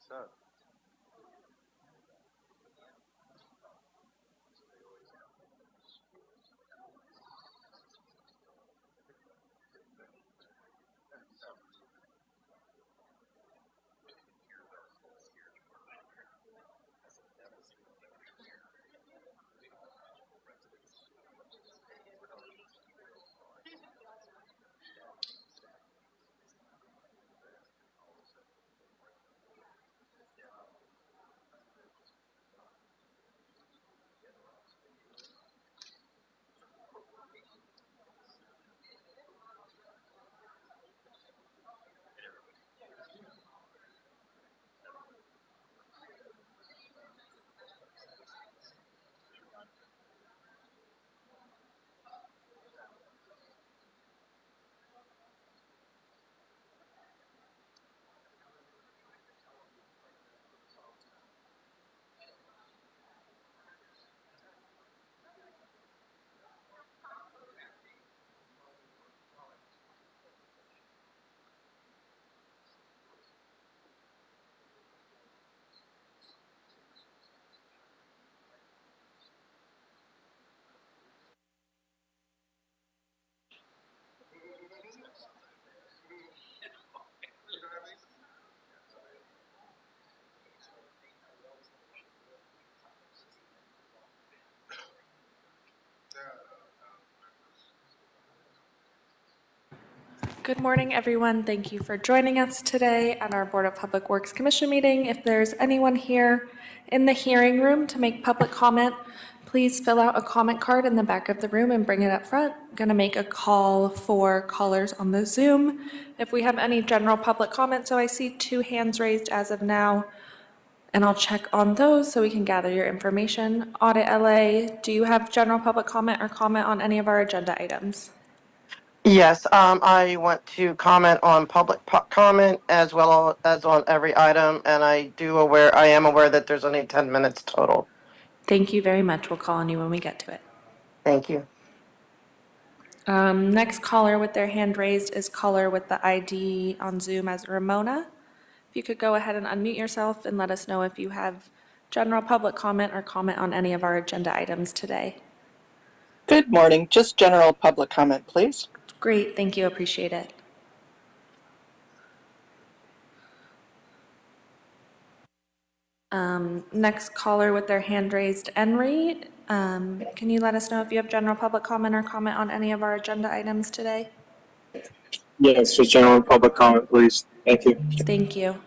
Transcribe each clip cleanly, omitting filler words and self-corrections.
So, Good morning, everyone. Thank you for joining us today at our Board of Public Works Commission meeting. If there's anyone here in the hearing room to make public comment, please fill out a comment card in the back of the room and bring it up front. I'm going to make a call for callers on the Zoom. If we have any general public comment, so I see 2 hands raised as of now, and I'll check on those so we can gather your information. Audit LA, do you have general public comment or comment on any of our agenda items? Yes, I want to comment on public comment as well as on every item, and I am aware that there's only 10 minutes total. Thank you very much. We'll call on you when we get to it. Thank you. Next caller with their hand raised is caller with the ID on Zoom as Ramona. If you could go ahead and unmute yourself and let us know if you have general public comment or comment on any of our agenda items today. Good morning. Just general public comment, please. Great, thank you, appreciate it. Next caller with their hand raised, Enri. Can you let us know if you have general public comment or comment on any of our agenda items today? Yes, just general public comment, please. Thank you. Thank you.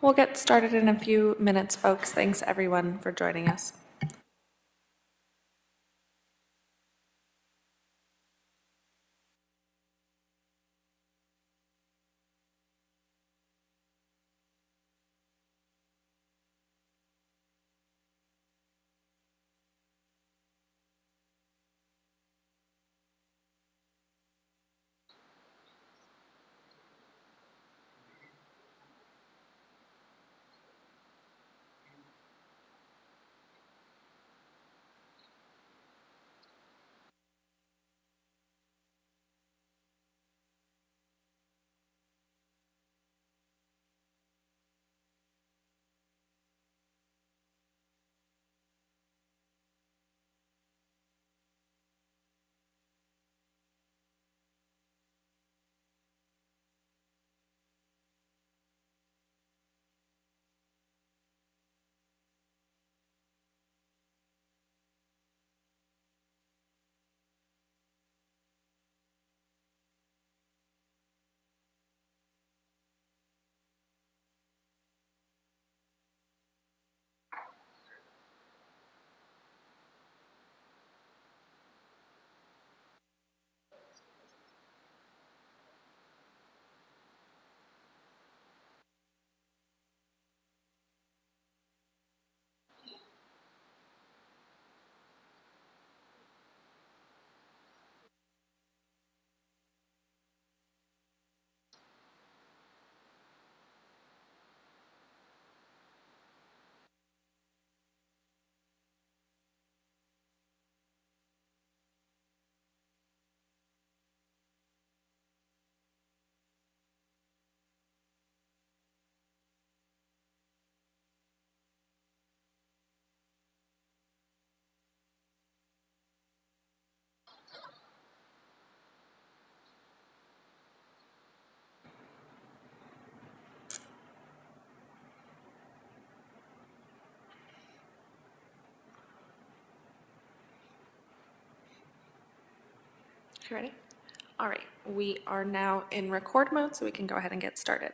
We'll get started in a few minutes, folks. Thanks, everyone, for joining us. Okay, ready? All right, we are now in record mode, so we can go ahead and get started.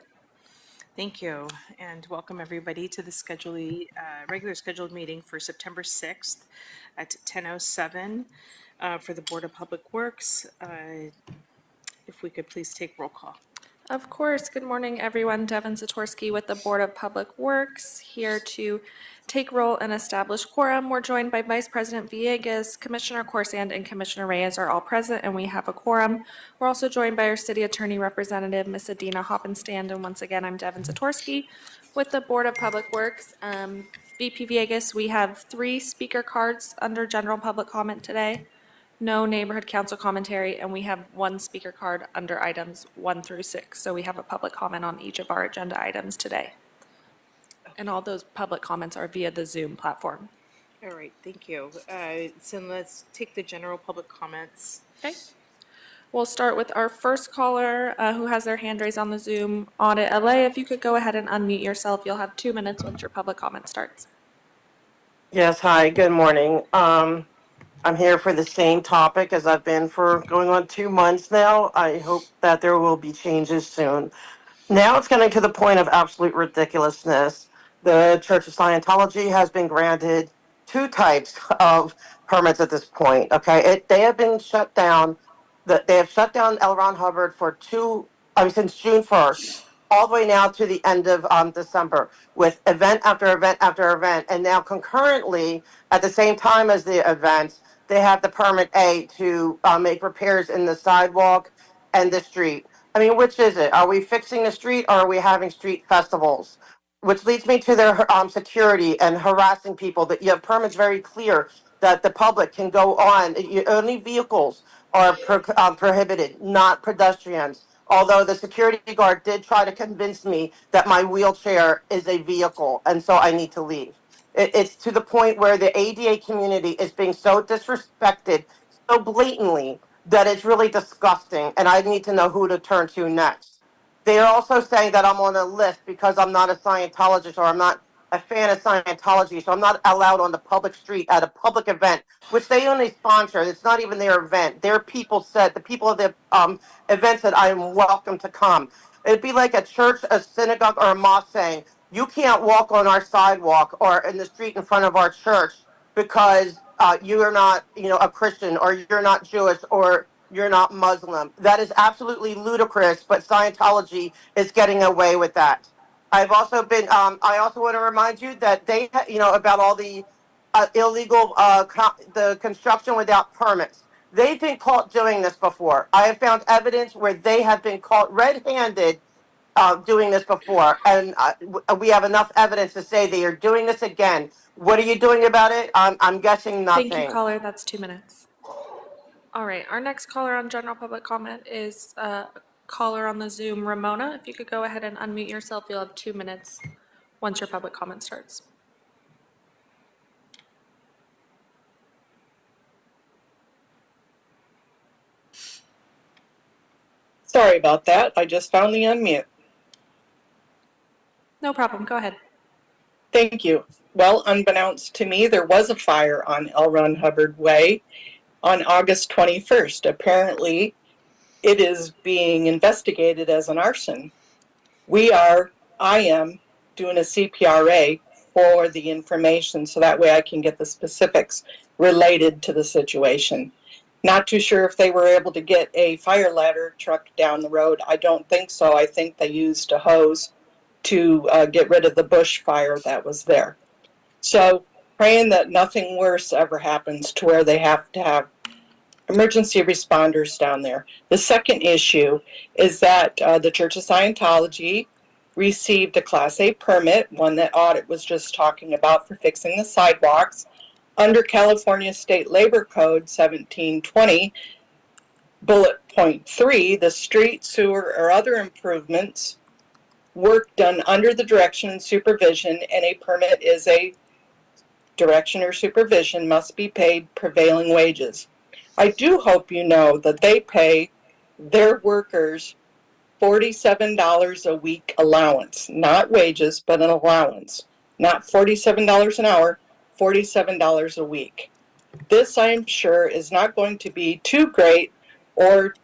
Thank you, and welcome everybody to the regular scheduled meeting for September 6th at 10:07 for the Board of Public Works. If we could please take roll call. Of course, good morning, everyone. Devin Zatorsky with the Board of Public Works, here to take roll and establish quorum. We're joined by Vice President Villegas, Commissioner Corsand, and Commissioner Reyes are all present, and we have a quorum. We're also joined by our City Attorney Representative, Ms. Adina Hoppenstand, and once again, I'm Devin Zatorsky with the Board of Public Works. VP Villegas, we have 3 speaker cards under general public comment today, no neighborhood council commentary, and we have 1 speaker card under items 1 through 6. So we have a public comment on each of our agenda items today. And all those public comments are via the Zoom platform. All right, thank you. So let's take the general public comments. Okay. We'll start with our first caller who has their hand raised on the Zoom. Audit LA, if you could go ahead and unmute yourself, you'll have 2 minutes once your public comment starts. Yes, hi, good morning. I'm here for the same topic as I've been for going on 2 months now. I hope that there will be changes soon. Now it's getting to the point of absolute ridiculousness. The Church of Scientology has been granted 2 types of permits at this point. Okay, they have been shut down. They have shut down L. Ron Hubbard for since June 1st, all the way now to the end of December, with event after event after event, and now concurrently, at the same time as the events, they have the permit A to make repairs in the sidewalk and the street. I mean, which is it? Are we fixing the street or are we having street festivals? Which leads me to their security and harassing people. That you have permits very clear that the public can go on. Only vehicles are prohibited, not pedestrians. Although the security guard did try to convince me that my wheelchair is a vehicle, and so I need to leave. It's to the point where the ADA community is being so disrespected so blatantly that it's really disgusting, and I need to know who to turn to next. They are also saying that I'm on a list because I'm not a Scientologist or I'm not a fan of Scientology, so I'm not allowed on the public street at a public event, which they only sponsor. It's not even their event. Their people said, the people of the event said, I am welcome to come. It'd be like a church, a synagogue, or a mosque saying, you can't walk on our sidewalk or in the street in front of our church because you are not, a Christian, or you're not Jewish, or you're not Muslim. That is absolutely ludicrous, but Scientology is getting away with that. I've also been, I also want to remind you that they, about all the illegal, the construction without permits. They've been caught doing this before. I have found evidence where they have been caught red-handed doing this before, and we have enough evidence to say they are doing this again. What are you doing about it? I'm guessing nothing. Thank you, caller. That's 2 minutes. All right, our next caller on general public comment is caller on the Zoom, Ramona. If you could go ahead and unmute yourself, you'll have 2 minutes once your public comment starts. Sorry about that. I just found the unmute. No problem. Go ahead. Thank you. Well, unbeknownst to me, there was a fire on L. Ron Hubbard Way on August 21st. Apparently, it is being investigated as an arson. I am doing a CPRA for the information so that way I can get the specifics related to the situation. Not too sure if they were able to get a fire ladder truck down the road. I don't think so. I think they used a hose to get rid of the bush fire that was there. So praying that nothing worse ever happens to where they have to have emergency responders down there. The second issue is that the Church of Scientology received a Class A permit, one that Audit was just talking about, for fixing the sidewalks under California State Labor Code 1720, bullet point 3, the street, sewer, or other improvements, work done under the direction and supervision, and a permit is a direction or supervision, must be paid prevailing wages. I do hope you know that they pay their workers $47 a week allowance, not wages, but an allowance. Not $47 an hour, $47 a week. This, I am sure, is not going to be too great or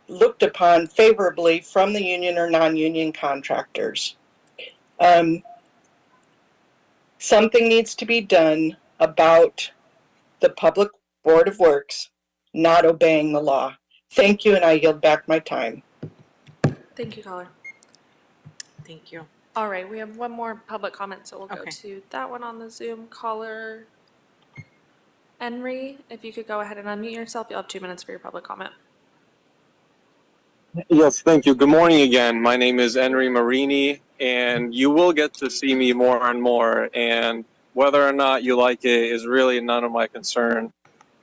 looked upon favorably from the union or non-union contractors. Something needs to be done about the Public Board of Works not obeying the law. Thank you, and I yield back my time. Thank you, caller. Thank you. All right, we have one more public comment, so we'll go Okay. to that one on the Zoom. Caller Henry, if you could go ahead and unmute yourself, you'll have 2 minutes for your public comment. Yes, thank you. Good morning again. My name is Henry Marini, and you will get to see me more and more. And whether or not you like it is really none of my concern.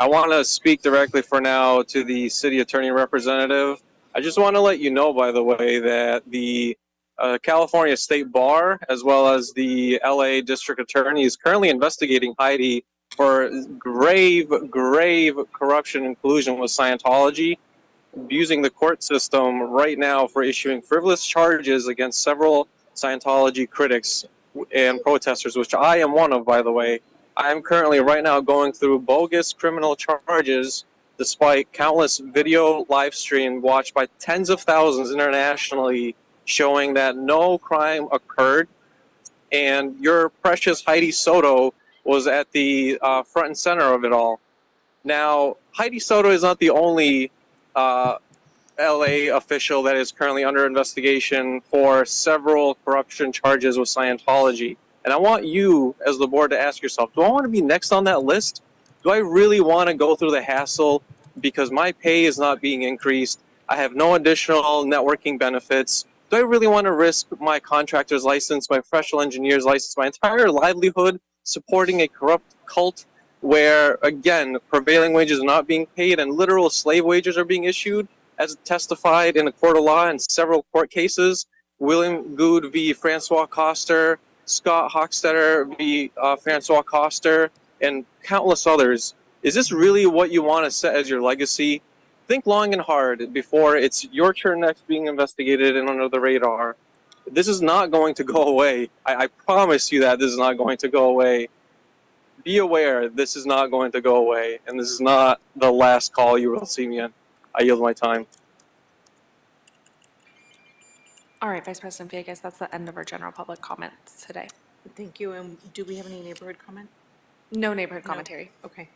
I want to speak directly for now to the city attorney representative. I just want to let you know, by the way, that the California State Bar, as well as the LA District Attorney, is currently investigating Heidi for grave corruption and collusion with Scientology, abusing the court system right now for issuing frivolous charges against several Scientology critics and protesters, which I am one of, by the way. I am currently right now going through bogus criminal charges despite countless video live stream watched by tens of thousands internationally showing that no crime occurred. And your precious Heidi Soto was at the front and center of it all. Now, Heidi Soto is not the only LA official that is currently under investigation for several corruption charges with Scientology. And I want you, as the board, to ask yourself, do I want to be next on that list? Do I really want to go through the hassle because my pay is not being increased? I have no additional networking benefits. Do I really want to risk my contractor's license, my professional engineer's license, my entire livelihood supporting a corrupt cult where, again, prevailing wages are not being paid and literal slave wages are being issued, as testified in a court of law in several court cases? William Good v. Francois Coster, Scott Hochstetter v. Francois Coster, and countless others. Is this really what you want to set as your legacy? Think long and hard before it's your turn next being investigated and under the radar. This is not going to go away. I promise you that this is not going to go away. Be aware this is not going to go away, and this is not the last call you will see me in. I yield my time. All right, Vice President Villegas, that's the end of our general public comments today. Thank you. And do we have any neighborhood comment? No neighborhood No. commentary. Okay.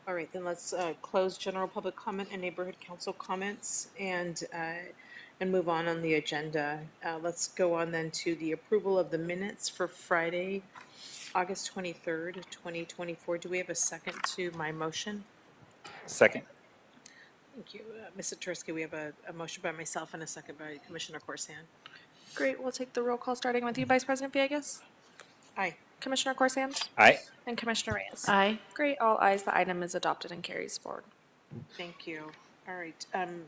All right, then let's close general public comment and neighborhood council comments and move on the agenda. Let's go on then to the approval of the minutes for Friday, August 23rd, 2024. Do we have a second to my motion? Second. Thank you. Ms. Satursky, we have a motion by myself and a second by Commissioner Corsan. Great, we'll take the roll call starting with you, Vice President Villegas. Aye. Commissioner Corsan? Aye. And Commissioner Reyes? Aye. Great, all ayes, the item is adopted and carries forward. Thank you. All right. I'm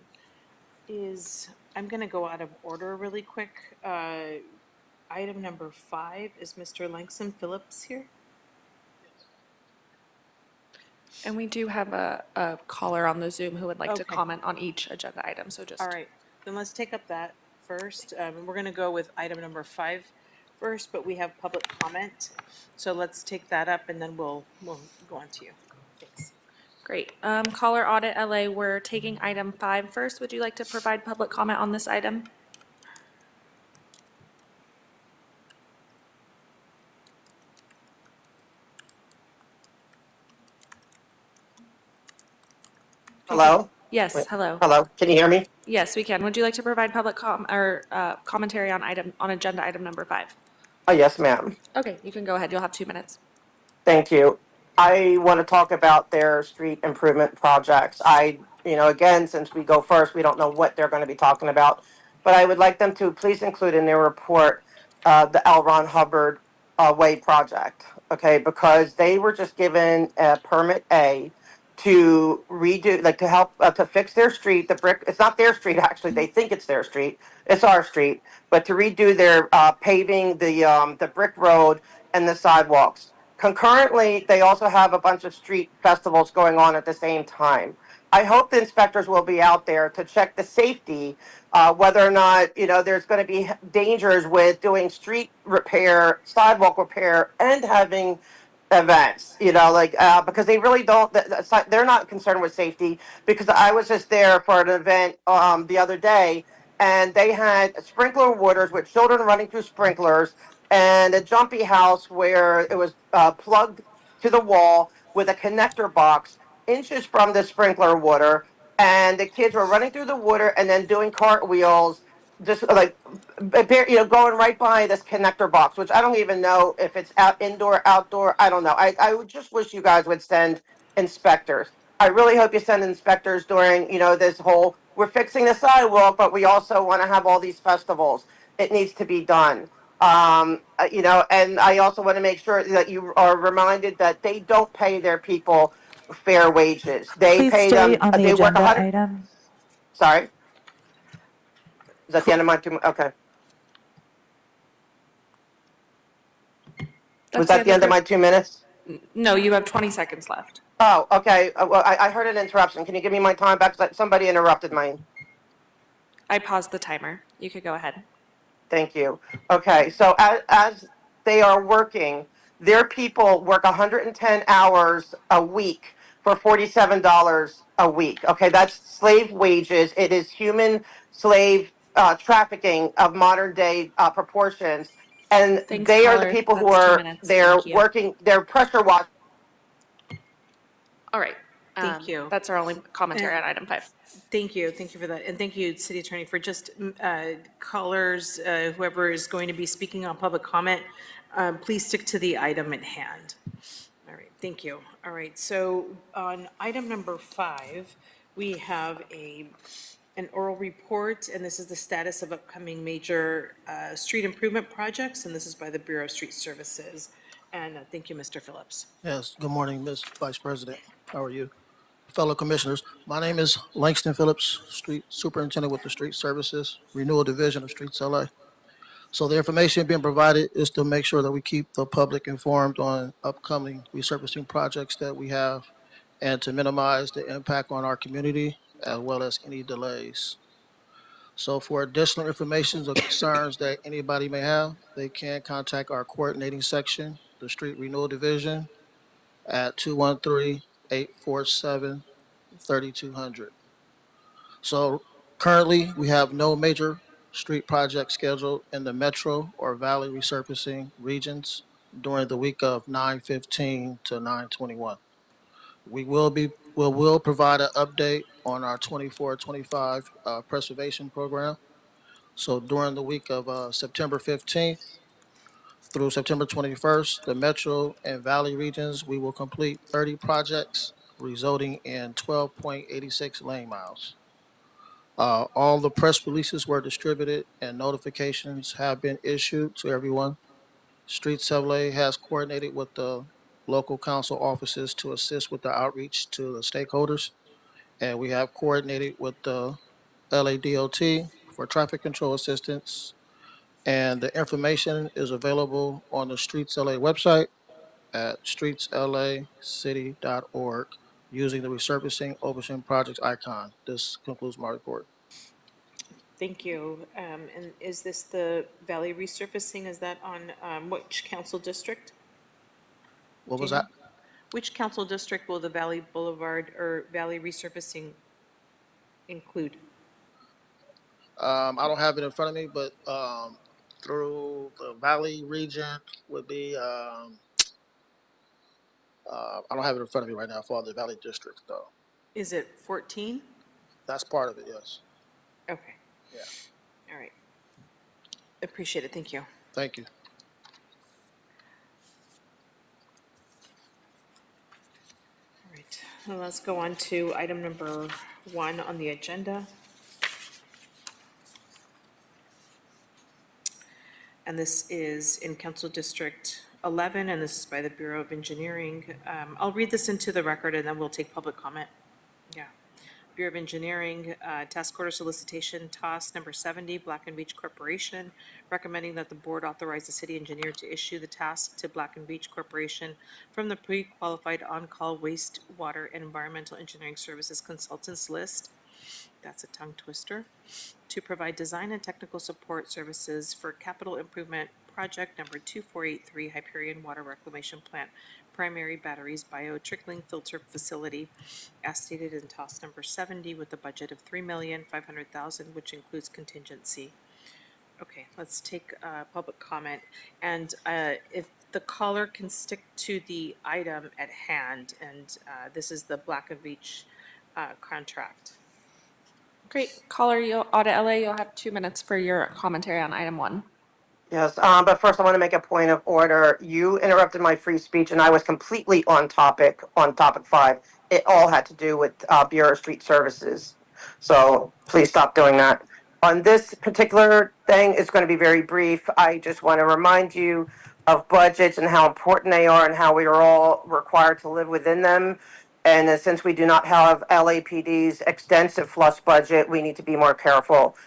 going to go out of order really quick. Item number 5, is Mr. Langston Phillips here? And we do have a caller on the Zoom who would like to Okay. comment on each agenda item, so just. All right, then let's take up that first. We're going to go with item number 5 first, but we have public comment. So let's take that up and then we'll go on to you. Thanks. Great. Caller Audit LA, we're taking item 5 first. Would you like to provide public comment on this item? Hello? Yes, Wait. hello. Hello? Can you hear me? Yes, we can. Would you like to provide public commentary on agenda item number 5? Oh, yes, ma'am. Okay, you can go ahead. You'll have 2 minutes. Thank you. I want to talk about their street improvement projects. Again, since we go first, we don't know what they're going to be talking about. But I would like them to please include in their report the L. Ron Hubbard Way project, okay? Because they were just given a permit A to redo, like to help, to fix their street, the brick, it's not their street actually, they think it's their street, it's our street, but to redo their paving, the brick road and the sidewalks. Concurrently, they also have a bunch of street festivals going on at the same time. I hope the inspectors will be out there to check the safety, whether or not, there's going to be dangers with doing street repair, sidewalk repair, and having events, because they really don't, they're not concerned with safety. Because I was just there for an event the other day, and they had sprinkler waters with children running through sprinklers, and a jumpy house where it was plugged to the wall with a connector box inches from the sprinkler water, and the kids were running through the water and then doing cartwheels, just like going right by this connector box, which I don't even know if it's out indoor, outdoor. I don't know. I would just wish you guys would send inspectors. I really hope you send inspectors during, this whole, we're fixing the sidewalk, but we also want to have all these festivals. It needs to be done. And I also want to make sure that you are reminded that they don't pay their people fair wages. They Please pay stay them, on the they work agenda 100, item. sorry, is that the end of my, okay. Was That's that the end of my 2 minutes? No, you have 20 seconds left. Oh, okay. Well, I heard an interruption. Can you give me my time back? 'Cause somebody interrupted mine. I paused the timer. You could go ahead. Thank you. Okay, so as they are working, their people work 110 hours a week for $47 a week. Okay, that's slave wages. It is human slave trafficking of modern day proportions. And Thanks, they are the caller. people who That's 2 are minutes. they're Thank you. working, they're pressure washing. All right. Thank you. That's our only commentary on item 5. Thank you. Thank you for that. And thank you, City Attorney, for just callers, whoever is going to be speaking on public comment, please stick to the item at hand. All right, thank you. All right, so on item number 5, we have an oral report, and this is the status of upcoming major street improvement projects, and this is by the Bureau of Street Services. And thank you, Mr. Phillips. Yes, good morning, Ms. Vice President. How are you? Fellow Commissioners, my name is Langston Phillips, Street Superintendent with the Street Services Renewal Division of Streets LA. So the information being provided is to make sure that we keep the public informed on upcoming resurfacing projects that we have and to minimize the impact on our community as well as any delays. So for additional information or concerns that anybody may have, they can contact our coordinating section, the Street Renewal Division, at 213-847-3200. So currently, we have no major street projects scheduled in the metro or valley resurfacing regions during the week of 9/15 to 9/21. We will provide an update on our 24-25 preservation program. So during the week of September 15th through September 21st, the metro and valley regions, we will complete 30 projects, resulting in 12.86 lane miles. All the press releases were distributed and notifications have been issued to everyone. Streets LA has coordinated with the local council offices to assist with the outreach to the stakeholders. And we have coordinated with the LADOT for traffic control assistance. And the information is available on the Streets LA website at streetslacity.org using the Resurfacing Ocean Projects icon. This concludes my report. Thank you. And is this the Valley resurfacing? Is that on which council district? What Do was you know? that? Which council district will the Valley Boulevard or Valley resurfacing include? I don't have it in front of me, but through the Valley region would be, I don't have it in front of me right now for the Valley district, though. Is it 14? That's part of it, yes. Okay. Yeah. All right. Appreciate it. Thank you. All Thank you. right. Well, let's go on to item number 1 on the agenda. And this is in Council District 11, and this is by the Bureau of Engineering. I'll read this into the record and then we'll take public comment. Yeah. Bureau of Engineering, Task Order Solicitation, TOS number 70, Black and Beach Corporation, recommending that the board authorize the city engineer to issue the task to Black and Beach Corporation from the pre-qualified on-call wastewater and environmental engineering services consultants list. That's a tongue twister. To provide design and technical support services for capital improvement project number 2483 Hyperion Water Reclamation Plant primary batteries bio-trickling filter facility as stated in TOS number 70 with a budget of $3,500,000, which includes contingency. Okay, let's take public comment. And if the caller can stick to the item at hand, and this is the Black & Veatch contract. Great. Caller, Audit LA, you'll have 2 minutes for your commentary on item 1. Yes, but first I want to make a point of order. You interrupted my free speech and I was completely on topic 5. It all had to do with Bureau of Street Services. So please stop doing that. On this particular thing, it's going to be very brief. I just want to remind you of budgets and how important they are and how we are all required to live within them. And since we do not have LAPD's extensive flush budget, we need to be more careful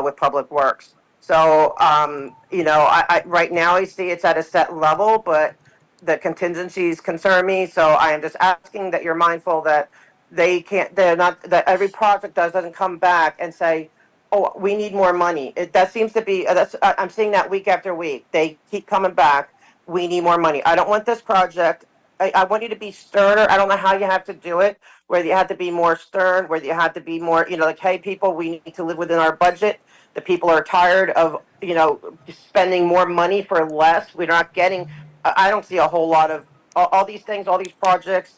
with public works. So, I right now I see it's at a set level, but the contingencies concern me. So I am just asking that you're mindful that they're not, that every project doesn't come back and say, oh, we need more money. That seems to be, I'm seeing that week after week. They keep coming back. We need more money. I don't want this project. I want you to be sterner. I don't know how you have to do it, whether you have to be more stern, whether you have to be more, like, hey, people, we need to live within our budget. The people are tired of, spending more money for less. We're not getting, I don't see a whole lot of, all these things, all these projects.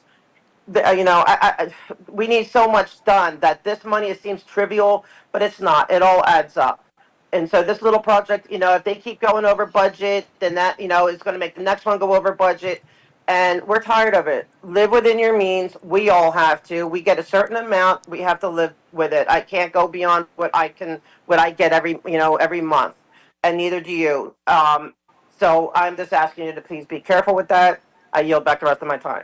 We need so much done that this money, it seems trivial, but it's not. It all adds up. And so this little project, if they keep going over budget, then that, is going to make the next one go over budget. And we're tired of it. Live within your means. We all have to. We get a certain amount. We have to live with it. I can't go beyond what I get every month, and neither do you. So I'm just asking you to please be careful with that. I yield back the rest of my time.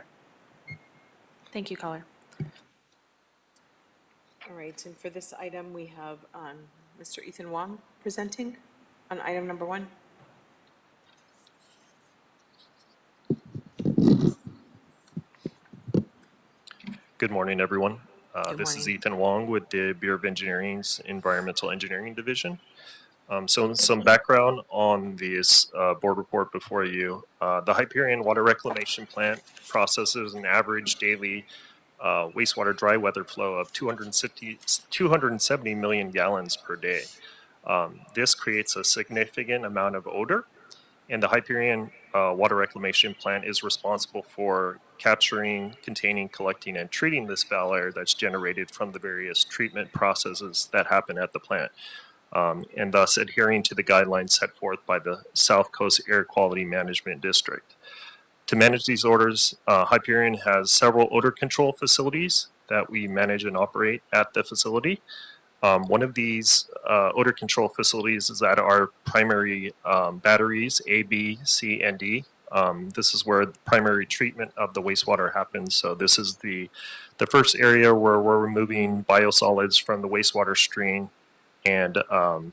Thank you, caller. All right, and for this item, we have Mr. Ethan Wong presenting on item number 1. Good morning, everyone. This is morning. Ethan Wong with the Bureau of Engineering's Environmental Engineering Division. So some background on this board report before you. The Hyperion Water Reclamation Plant processes an average daily wastewater dry weather flow of 270 million gallons per day. This creates a significant amount of odor, and the Hyperion Water Reclamation Plant is responsible for capturing, containing, collecting, and treating this foul air that's generated from the various treatment processes that happen at the plant, and thus adhering to the guidelines set forth by the South Coast Air Quality Management District. To manage these odors, Hyperion has several odor control facilities that we manage and operate at the facility. One of these odor control facilities is at our primary batteries, A, B, C, and D. This is where the primary treatment of the wastewater happens. So this is the first area where we're removing biosolids from the wastewater stream. And to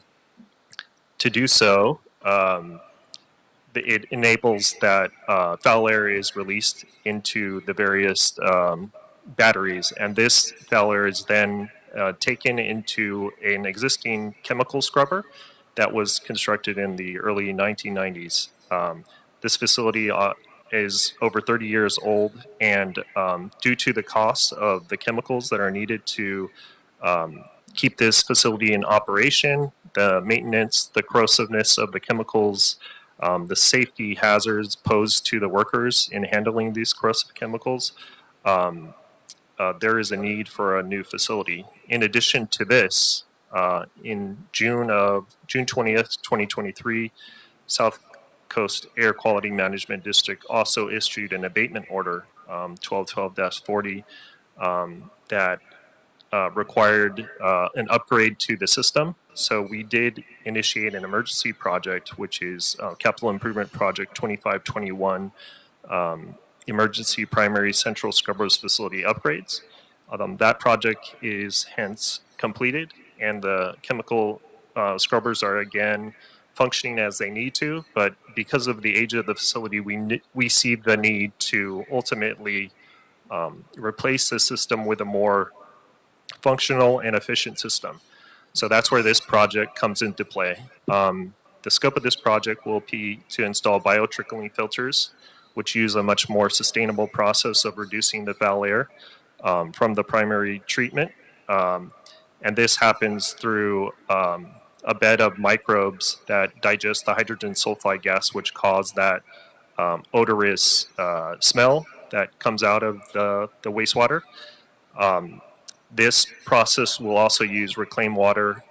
do so, it enables that foul air is released into the various batteries. And this foul air is then taken into an existing chemical scrubber that was constructed in the early 1990s. This facility is over 30 years old, and due to the cost of the chemicals that are needed to keep this facility in operation, the maintenance, the corrosiveness of the chemicals, the safety hazards posed to the workers in handling these corrosive chemicals, there is a need for a new facility. In addition to this, in June 20th, 2023, South Coast Air Quality Management District also issued an abatement order, 1212-40, that required an upgrade to the system. So we did initiate an emergency project, which is Capital Improvement Project 2521, Emergency Primary Central Scrubbers Facility Upgrades. That project is hence completed, and the chemical scrubbers are again functioning as they need to, but because of the age of the facility, we see the need to ultimately replace the system with a more functional and efficient system. So that's where this project comes into play. The scope of this project will be to install biotrickling filters which use a much more sustainable process of reducing the foul air from the primary treatment. And this happens through a bed of microbes that digest the hydrogen sulfide gas, which cause that odorous smell that comes out of the wastewater. This process will also use reclaimed water,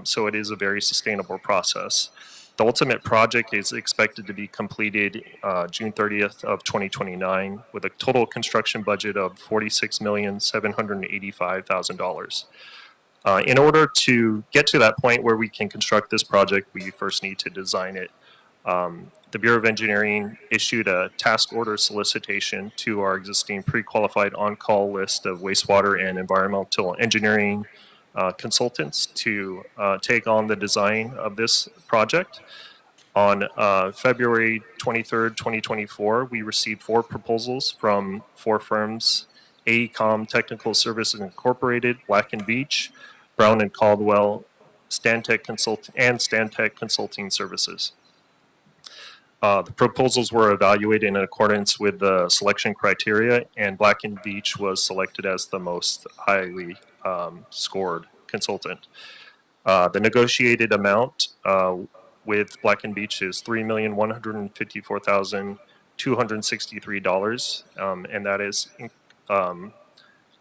so it is a very sustainable process. The ultimate project is expected to be completed June 30th of 2029 with a total construction budget of $46,785,000. In order to get to that point where we can construct this project, we first need to design it. The Bureau of Engineering issued a task order solicitation to our existing pre-qualified on-call list of wastewater and environmental engineering consultants to take on the design of this project. On February 23rd, 2024, we received 4 proposals from 4 firms: AECOM Technical Services Incorporated, Black & Veatch, Brown & Caldwell, Stantec Consulting Services. The proposals were evaluated in accordance with the selection criteria, and Black & Veatch was selected as the most highly scored consultant. The negotiated amount with Black & Veatch is $3,154,263, and that is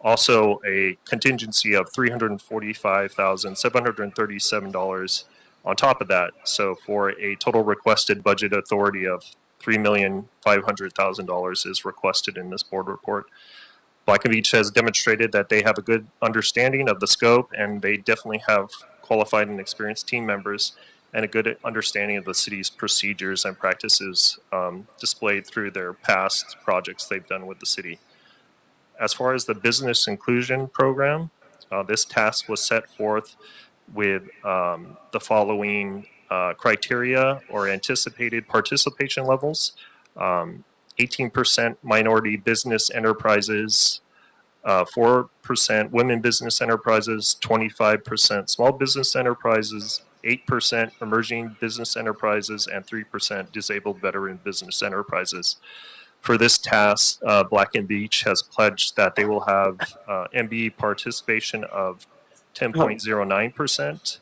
also a contingency of $345,737 on top of that. So for a total requested budget authority of $3,500,000 is requested in this board report. Black & Veatch has demonstrated that they have a good understanding of the scope, and they definitely have qualified and experienced team members and a good understanding of the city's procedures and practices displayed through their past projects they've done with the city. As far as the business inclusion program, this task was set forth with the following criteria or anticipated participation levels: 18% minority business enterprises, 4% women business enterprises, 25% small business enterprises, 8% emerging business enterprises, and 3% disabled veteran business enterprises. For this task, Black & Veatch has pledged that they will have MBE participation of 10.09%,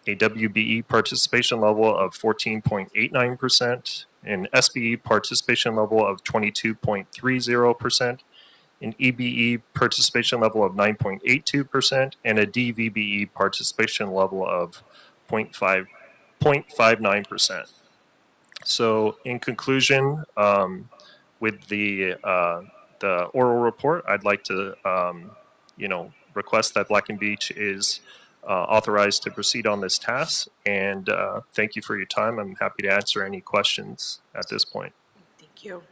a WBE participation level of 14.89%, an SBE participation level of 22.30%, an EBE participation level of 9.82%, and a DVBE participation level of 0.59%. So in conclusion, with the oral report, I'd like to, request that Black & Veatch is authorized to proceed on this task. And thank you for your time. I'm happy to answer any questions at this point. Thank you.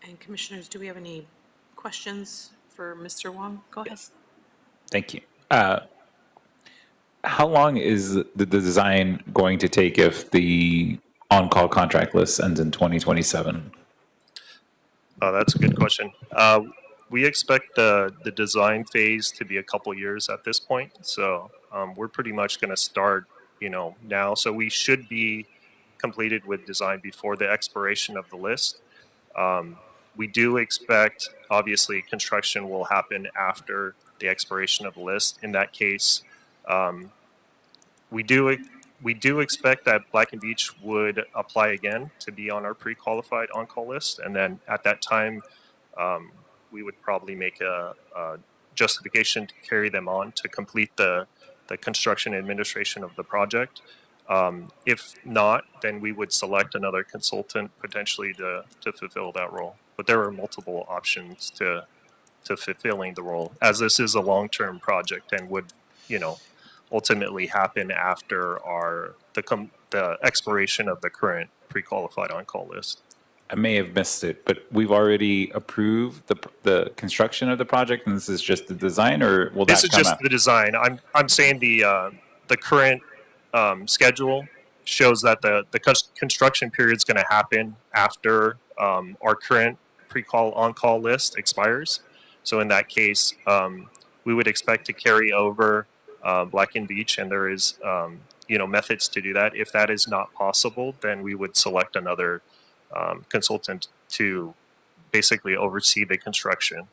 And commissioners, do we have any questions for Mr. Wong? Go ahead. Yes. Thank you. How long is the design going to take if the on-call contract list ends in 2027? That's a good question. We expect the design phase to be a couple years at this point. So we're pretty much going to start, now. So we should be completed with design before the expiration of the list. We do expect, obviously, construction will happen after the expiration of the list. In that case, we do expect that Black & Veatch would apply again to be on our pre-qualified on-call list, and then at that time, we would probably make a justification to carry them on to complete the construction administration of the project. If not, then we would select another consultant potentially to fulfill that role. But there are multiple options to fulfilling the role, as this is a long-term project and would, ultimately happen after the expiration of the current pre-qualified on-call list. I may have missed it, but we've already approved the construction of the project, and this is just the design, or will This that is come just out? the design. I'm saying the current schedule shows that the construction period is going to happen after our current pre-call on-call list expires. So in that case, we would expect to carry over Black & Veatch, and there is methods to do that. If that is not possible, then we would select another consultant to basically oversee the construction.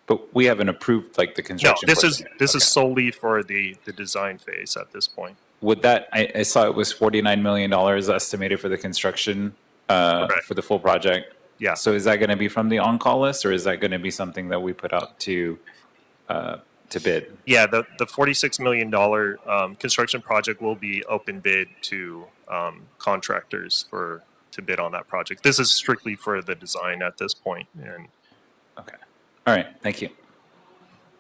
But we haven't approved like the No, construction. this portion. is Okay. solely for the design phase at this point. Would that, I saw it was $49 million estimated for the construction, Correct. for the full project. Yeah. So is that going to be from the on-call list, or is that going to be something that we put out to bid? Yeah, the $46 million construction project will be open bid to contractors to bid on that project. This is strictly for the design at this point, and Okay. All right. Thank you.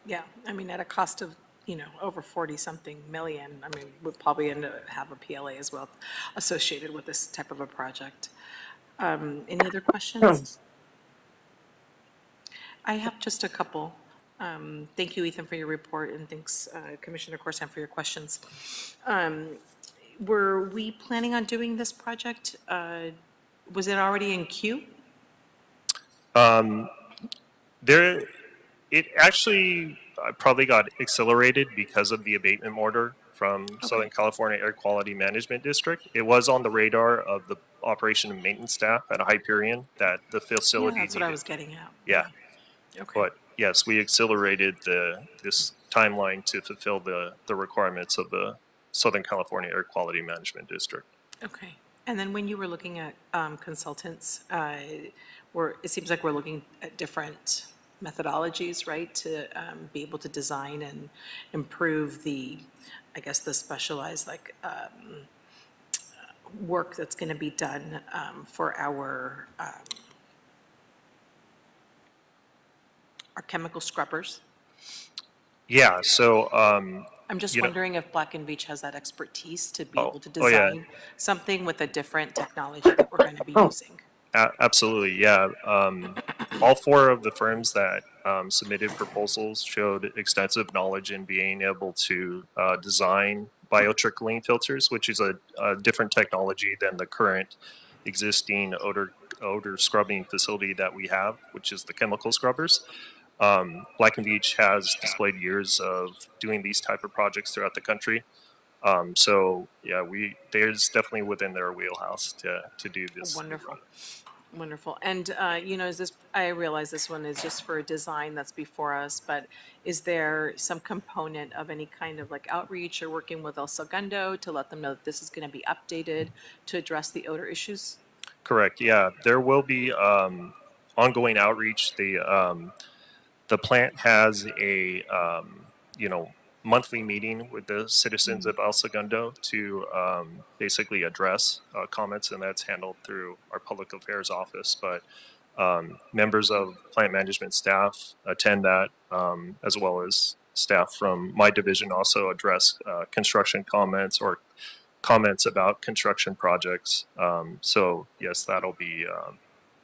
Yeah, I mean, at a cost of, over 40-something million, I mean, we'll probably end up have a PLA as well associated with this type of a project. Any other questions? I have just a couple. Thank you, Ethan, for your report, and thanks, Commissioner Corson, for your questions. Were we planning on doing this project? Was it already in queue? there, it actually probably got accelerated because of the abatement order from Southern California Air Quality Management District. It was on the radar of the operation and maintenance staff at Hyperion that the Yeah, facility that's what I needed. was getting at. Yeah, Okay. but yes, we accelerated this timeline to fulfill the requirements of the Southern California Air Quality Management District. Okay. And then when you were looking at consultants, it seems like we're looking at different methodologies, right, to be able to design and improve the specialized, work that's going to be done for our chemical scrubbers. Yeah, so I'm just You know- wondering if Black and Veatch has that expertise to be Oh, able to oh, yeah. design something with a different technology that we're going to be using. absolutely, yeah. All four of the firms that submitted proposals showed extensive knowledge in being able to design biotrickling filters, which is a different technology than the current existing odor scrubbing facility that we have, which is the chemical scrubbers. Black and Veatch has displayed years of doing these type of projects throughout the country. So yeah, there's definitely within their wheelhouse to do this. Wonderful, wonderful. And, I realize this one is just for a design that's before us, but is there some component of any kind of outreach or working with El Segundo to let them know that this is going to be updated to address the odor issues? Correct. Yeah, there will be ongoing outreach. The plant has a monthly meeting with the citizens of El Segundo to basically address comments, and that's handled through our public affairs office. But members of plant management staff attend that, as well as staff from my division also address construction comments or comments about construction projects. So yes, that'll be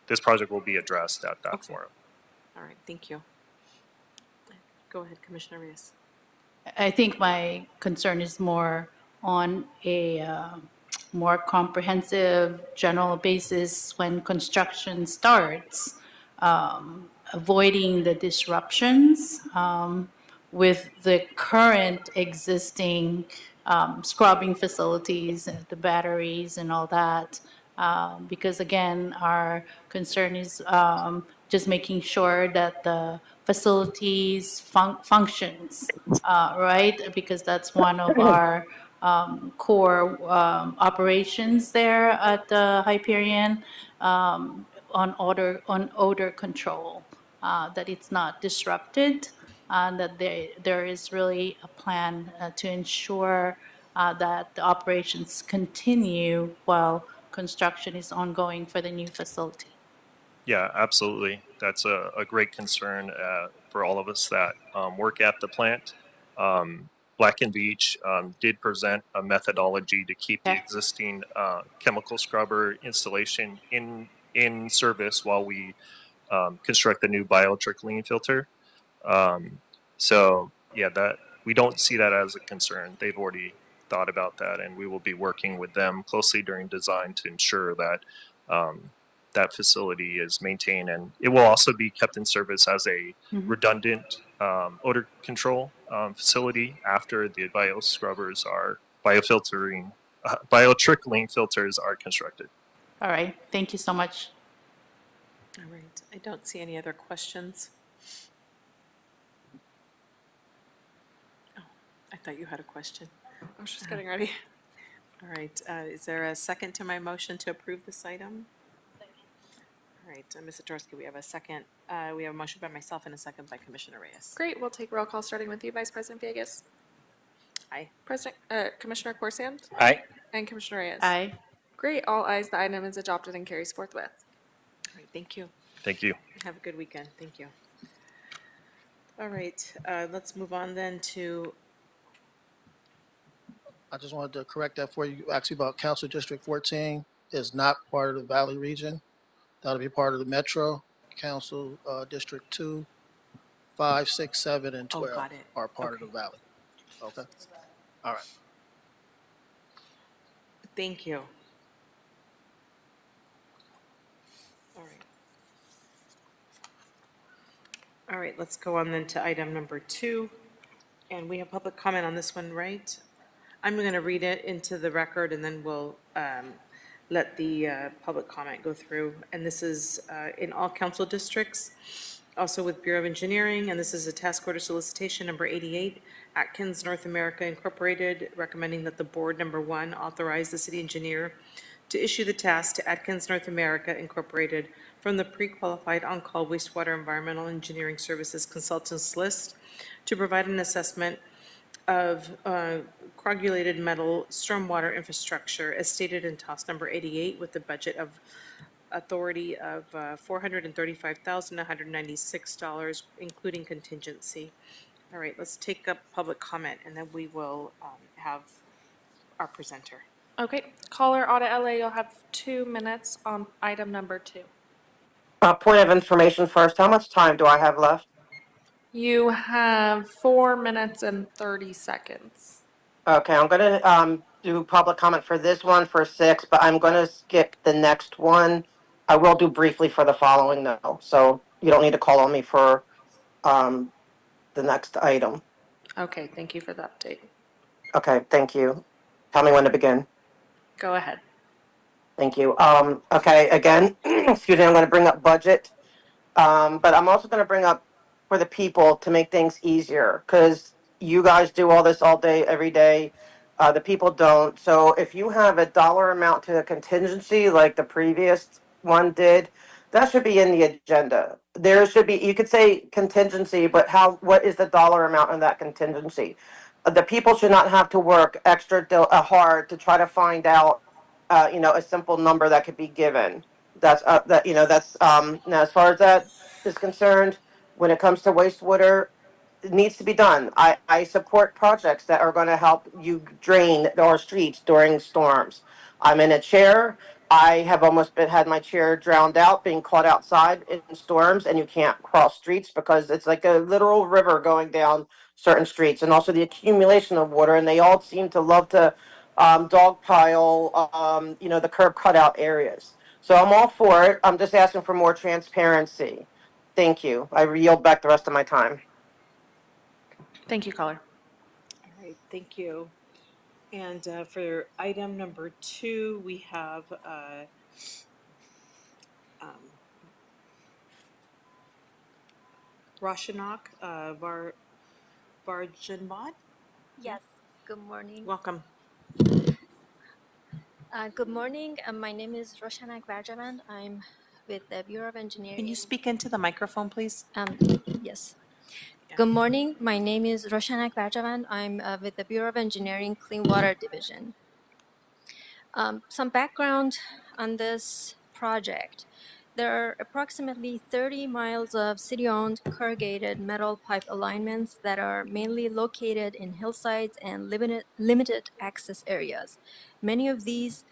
this project will be addressed at that forum. All right, thank you. Go ahead, Commissioner Reyes. I think my concern is more on a more comprehensive general basis when construction starts, avoiding the disruptions with the current existing scrubbing facilities, the batteries and all that. Because again, our concern is just making sure that the facilities functions, right? Because that's one of our core operations there at the Hyperion on odor control, that it's not disrupted, and that there is really a plan to ensure that the operations continue while construction is ongoing for the new facility. Yeah, absolutely. That's a great concern for all of us that work at the plant. Black and Veatch did present a methodology to keep the existing chemical scrubber installation in service while we construct the new biotrickling filter. So yeah, that we don't see that as a concern. They've already thought about that, and we will be working with them closely during design to ensure that that facility is maintained, and it will also be kept in service as a redundant odor control facility after the biotrickling filters are constructed. All right, thank you so much. All right, I don't see any other questions. Oh, I thought you had a question. I was just getting ready. All right, is there a second to my motion to approve this item? All right, Ms. Zatorsky, we have a second. We have a motion by myself and a second by Commissioner Reyes. Great, we'll take roll call starting with you, Vice President Villegas. Aye. Commissioner Corsan Aye. and Commissioner Reyes. Aye. Great, all ayes, the item is adopted and carries forthwith. All right, thank you. Thank you. Have a good weekend. Thank you. All right, let's move on then to, I just wanted to correct that for you. You asked me about Council District 14 is not part of the Valley region. That'll be part of the Metro Council, District 2, 5, 6, 7, and Oh, 12 got it. are part of Okay. the Valley. Okay? All right. thank you. All right. All right, let's go on then to item number 2. And we have public comment on this one, right? I'm going to read it into the record and then we'll let the public comment go through. And this is in all council districts, also with Bureau of Engineering, and this is a task order solicitation number 88, Atkins North America Incorporated, recommending that the board, number 1, authorize the city engineer to issue the task to Atkins North America Incorporated from the pre-qualified on-call wastewater environmental engineering services consultants list to provide an assessment of coagulated metal stormwater infrastructure as stated in TOS number 88 with the budget of authority of $435,196, including contingency. All right, let's take up public comment and then we will have our presenter. Okay, caller Audit LA, you'll have 2 minutes on item number 2. Point of information first. How much time do I have left? You have 4 minutes and 30 seconds. Okay, I'm gonna do public comment for this one for 6, but I'm gonna skip the next one. I will do briefly for the following though, so you don't need to call on me for the next item. Okay, thank you for the update. Okay, thank you. Tell me when to begin. Go ahead. Thank you. Okay, again, excuse me, I'm gonna bring up budget. But I'm also gonna bring up for the people to make things easier, because you guys do all this all day, every day. The people don't. So if you have a dollar amount to a contingency like the previous one did, that should be in the agenda. There should be, you could say contingency, but what is the dollar amount on that contingency? The people should not have to work extra hard to try to find out, a simple number that could be given. That's, now as far as that is concerned, when it comes to wastewater, it needs to be done. I support projects that are going to help you drain our streets during storms. I'm in a chair. I have almost had my chair drowned out being caught outside in storms, and you can't cross streets because it's like a literal river going down certain streets, and also the accumulation of water. And they all seem to love to dogpile, the curb cutout areas. So I'm all for it. I'm just asking for more transparency. Thank you. I yield back the rest of my time. Thank you, caller. All right, thank you. And for item number 2, we have Roshanak Varjanbad. Yes, good morning. Welcome. Good morning. My name is Roshanak Varjavan. I'm with the Bureau of Engineering. Can you speak into the microphone, please? Yes. Good morning. My name is Roshanak Varjavan. I'm with the Bureau of Engineering Clean Water Division. Some background on this project. There are approximately 30 miles of city-owned corrugated metal pipe alignments that are mainly located in hillsides and limited access areas. Many of these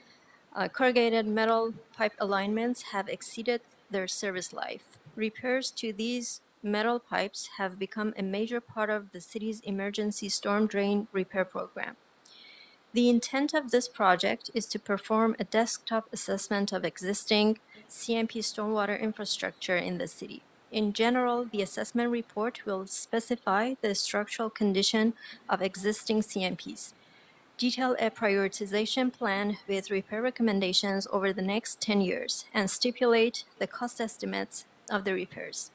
corrugated metal pipe alignments have exceeded their service life. Repairs to these metal pipes have become a major part of the city's emergency storm drain repair program. The intent of this project is to perform a desktop assessment of existing CMP stormwater infrastructure in the city. In general, the assessment report will specify the structural condition of existing CMPs. detail a prioritization plan with repair recommendations over the next 10 years and stipulate the cost estimates of the repairs.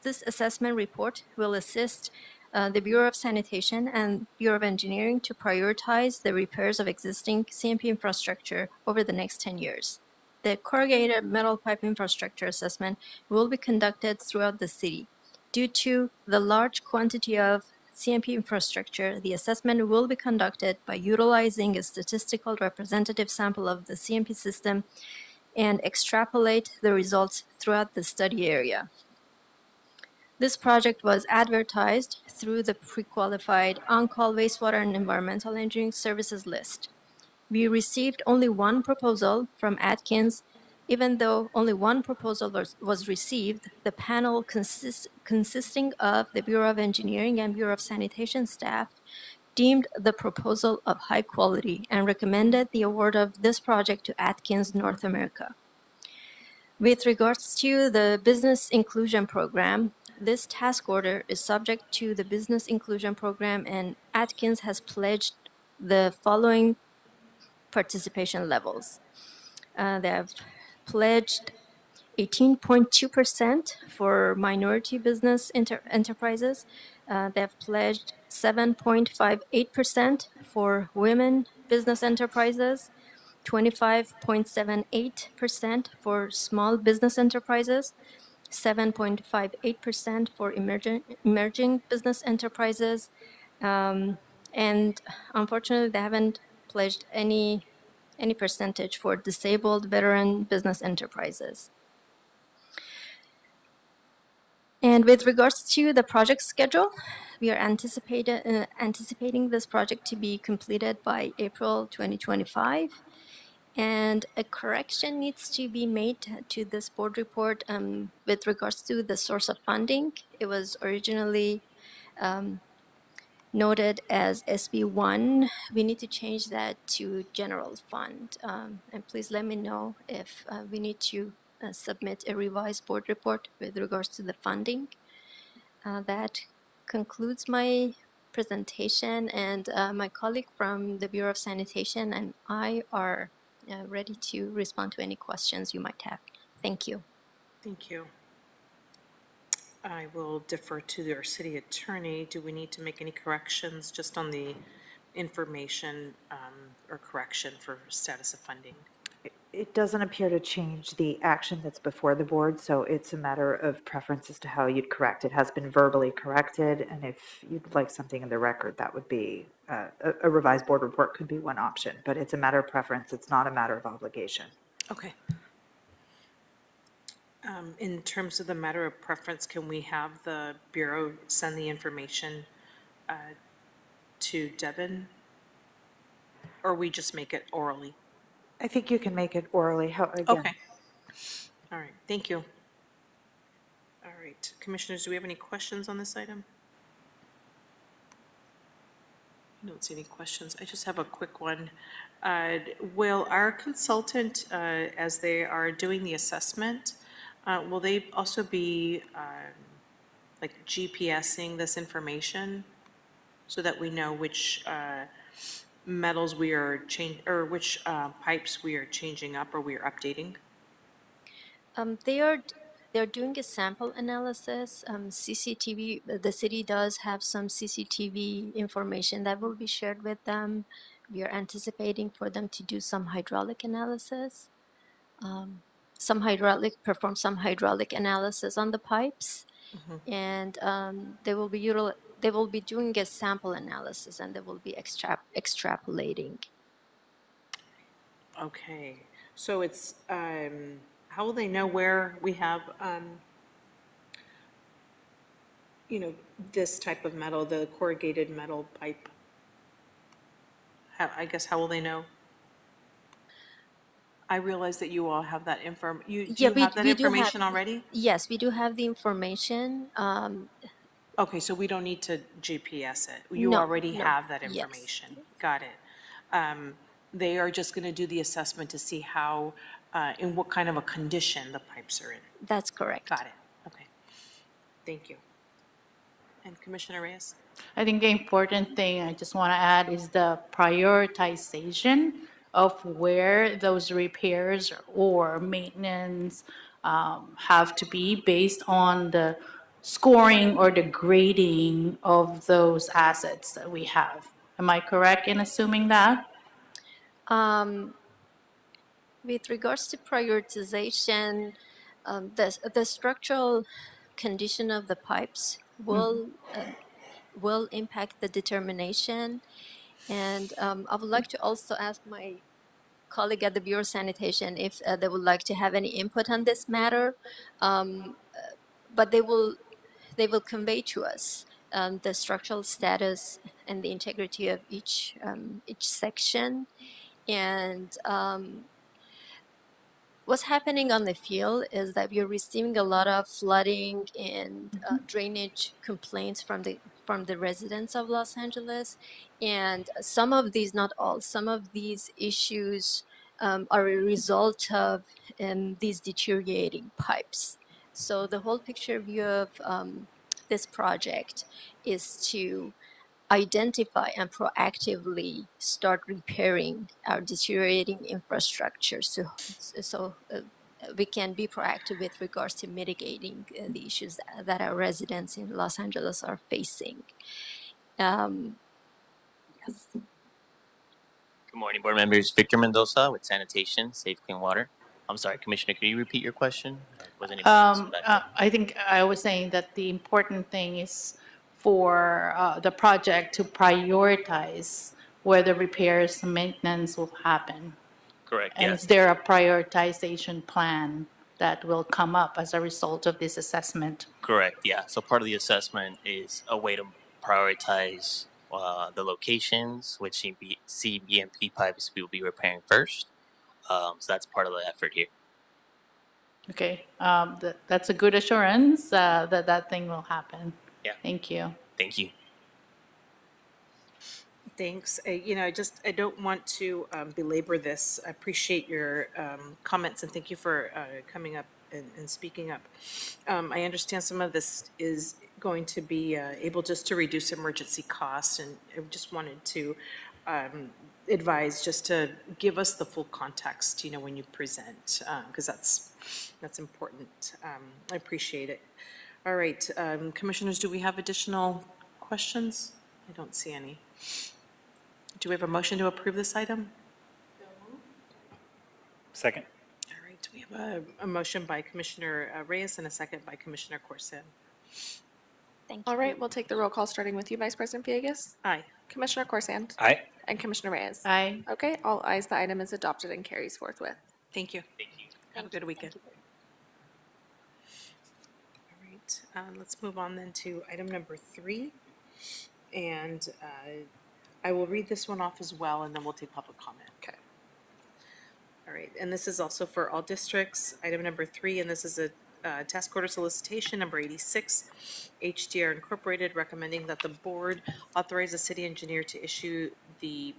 This assessment report will assist the Bureau of Sanitation and Bureau of Engineering to prioritize the repairs of existing CMP infrastructure over the next 10 years. The corrugated metal pipe infrastructure assessment will be conducted throughout the city. Due to the large quantity of CMP infrastructure, the assessment will be conducted by utilizing a statistical representative sample of the CMP system and extrapolate the results throughout the study area. This project was advertised through the pre-qualified on-call wastewater and environmental engineering services list. We received only one proposal from Atkins. Even though only one proposal was received, the panel consisting of the Bureau of Engineering and Bureau of Sanitation staff deemed the proposal of high quality and recommended the award of this project to Atkins North America. With regards to the Business Inclusion Program, this task order is subject to the Business Inclusion Program, and Atkins has pledged the following participation levels. They have pledged 18.2% for minority business enterprises. They have pledged 7.58% for women business enterprises, 25.78% for small business enterprises, 7.58% for emerging business enterprises, and unfortunately, they haven't pledged any percentage for disabled veteran business enterprises. And with regards to the project schedule, we are anticipating this project to be completed by April 2025. And a correction needs to be made to this board report with regards to the source of funding. It was originally noted as SB1. We need to change that to general fund. And please let me know if we need to submit a revised board report with regards to the funding. That concludes my presentation, and my colleague from the Bureau of Sanitation and I are ready to respond to any questions you might have. Thank you. Thank you. I will defer to our city attorney. Do we need to make any corrections just on the information or correction for status of funding? It doesn't appear to change the action that's before the board, so it's a matter of preference as to how you'd correct. It has been verbally corrected, and if you'd like something in the record, that would be a revised board report could be one option, but it's a matter of preference. It's not a matter of obligation. Okay. In terms of the matter of preference, can we have the Bureau send the information to Devin? Or we just make it orally? I think you can make it orally. Again, Okay. All right, thank you. All right, commissioners, do we have any questions on this item? I don't see any questions. I just have a quick one. Will our consultant, as they are doing the assessment, will they also be like GPSing this information so that we know which metals we are or which pipes we are changing up or we are updating? They're doing a sample analysis. CCTV, the city does have some CCTV information that will be shared with them. We are anticipating for them to do some hydraulic analysis, perform some hydraulic analysis on the pipes, and they will be doing a sample analysis, and they will be extrapolating. Okay, so it's, how will they know where we have, you know, this type of metal, the corrugated metal pipe? I guess, how will they know? I realize that you all have that do you have that information already? Yes, we do have the information. Okay, so we don't need to GPS it. You No, already no. have that Yes. information. Got it. They are just going to do the assessment to see how, in what kind of a condition the pipes are in. That's correct. Got it. Okay. Thank you. And Commissioner Reyes? I think the important thing I just want to add is the prioritization of where those repairs or maintenance have to be based on the scoring or the grading of those assets that we have. Am I correct in assuming that? With regards to prioritization, the structural condition of the pipes will impact the determination. And I would like to also ask my colleague at the Bureau of Sanitation if they would like to have any input on this matter. But they will convey to us the structural status and the integrity of each section. And what's happening on the field is that we're receiving a lot of flooding and drainage complaints from the residents of Los Angeles, and some of these, not all, some of these issues are a result of these deteriorating pipes. So the whole picture view of this project is to identify and proactively start repairing our deteriorating infrastructure so we can be proactive with regards to mitigating the issues that our residents in Los Angeles are facing. Yes. Good morning, board members. Victor Mendoza with Sanitation, Safe Clean Water. I'm sorry, Commissioner, can you repeat your question? I wasn't able to listen back. I think I was saying that the important thing is for the project to prioritize where the repairs and maintenance will happen. Correct, And yes. is there a prioritization plan that will come up as a result of this assessment? Correct, yeah. So part of the assessment is a way to prioritize the locations which CBMP pipes we will be repairing first. So that's part of the effort here. Okay, that's a good assurance that thing will happen. Yeah. Thank you. Thank you. Thanks. I don't want to belabor this. I appreciate your comments and thank you for coming up and speaking up. I understand some of this is going to be able just to reduce emergency costs, and I just wanted to advise just to give us the full context, when you present, because that's important. I appreciate it. All right, commissioners, do we have additional questions? I don't see any. Do we have a motion to approve this item? Second. All right, we have a motion by Commissioner Reyes and a second by Commissioner Corson. Thank you. All right, we'll take the roll call starting with you, Vice President Villegas, Aye. Commissioner Corsand, Aye. and Commissioner Reyes. Aye. Okay, all ayes, the item is adopted and carries forthwith. Thank you. Thank you. Have a good weekend. All right, let's move on then to item number 3. And I will read this one off as well, and then we'll take public comment. Okay. All right, and this is also for all districts. Item number 3, and this is a task order solicitation number 86, HDR Incorporated, recommending that the board authorize the city engineer to issue the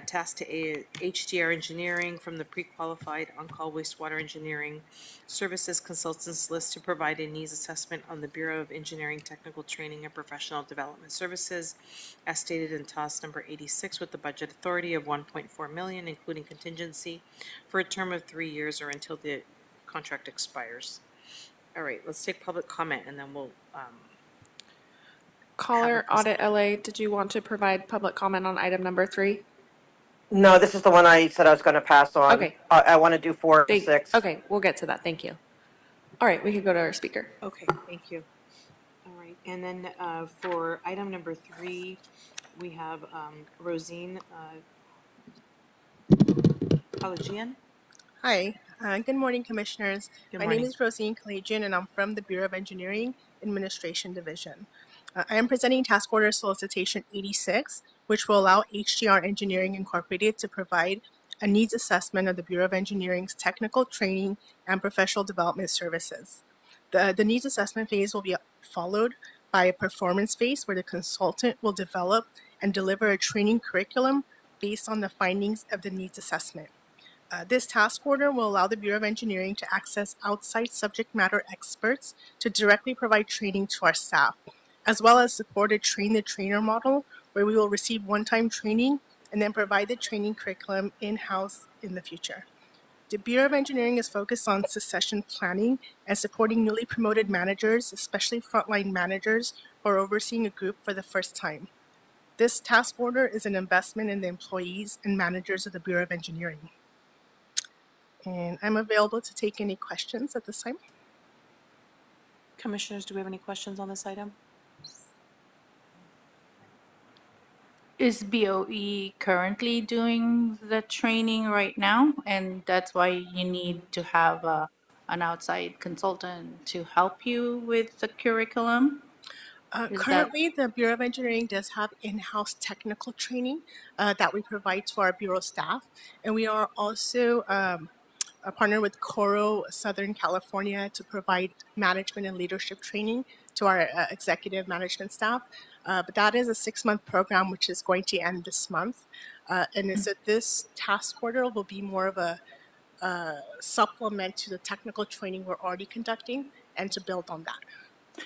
task to HDR Engineering from the pre-qualified on-call wastewater engineering services consultants list to provide a needs assessment on the Bureau of Engineering Technical Training and Professional Development Services as stated in TAS number 86 with the budget authority of $1.4 million, including contingency, for a term of 3 years or until the contract expires. All right, let's take public comment and then we'll Caller, Have Audit LA, did you want to provide public comment on item number 3? No, this is the one I said I was going to pass on. Okay. I want to do 4 and 6. Okay, we'll get to that. Thank you. All right, we can go to our speaker. Okay, thank you. All right, and then for item number 3, we have Rosine Kalajian. Hi, good morning, Commissioners. Good My morning. name is Rosine Kalajian, and I'm from the Bureau of Engineering Administration Division. I am presenting Task Order Solicitation 86, which will allow HDR Engineering Incorporated to provide a needs assessment of the Bureau of Engineering's technical training and professional development services. The needs assessment phase will be followed by a performance phase where the consultant will develop and deliver a training curriculum based on the findings of the needs assessment. This task order will allow the Bureau of Engineering to access outside subject matter experts to directly provide training to our staff. as well as supported train-the-trainer model, where we will receive one-time training and then provide the training curriculum in-house in the future. The Bureau of Engineering is focused on succession planning and supporting newly promoted managers, especially frontline managers who are overseeing a group for the first time. This task order is an investment in the employees and managers of the Bureau of Engineering. And I'm available to take any questions at this time. Commissioners, do we have any questions on this item? Is BOE currently doing the training right now? And that's why you need to have an outside consultant to help you with the curriculum? Is that, Currently, the Bureau of Engineering does have in-house technical training that we provide to our Bureau staff. And we are also a partner with Coro Southern California to provide management and leadership training to our executive management staff. But that is a 6-month program, which is going to end this month. And so this task order will be more of a supplement to the technical training we're already conducting and to build on that.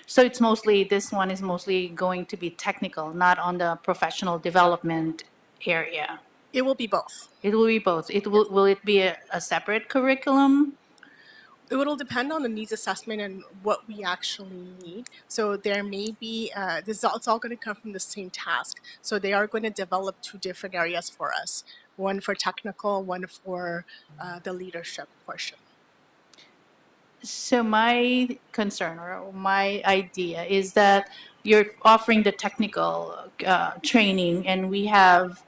so it's mostly, this one is mostly going to be technical, not on the professional development area? It will be both. It will be both. Will it be a separate curriculum? It will depend on the needs assessment and what we actually need. So there may be, it's all going to come from the same task. So they are going to develop 2 different areas for us, one for technical, one for the leadership portion. So my concern or my idea is that you're offering the technical training, and we have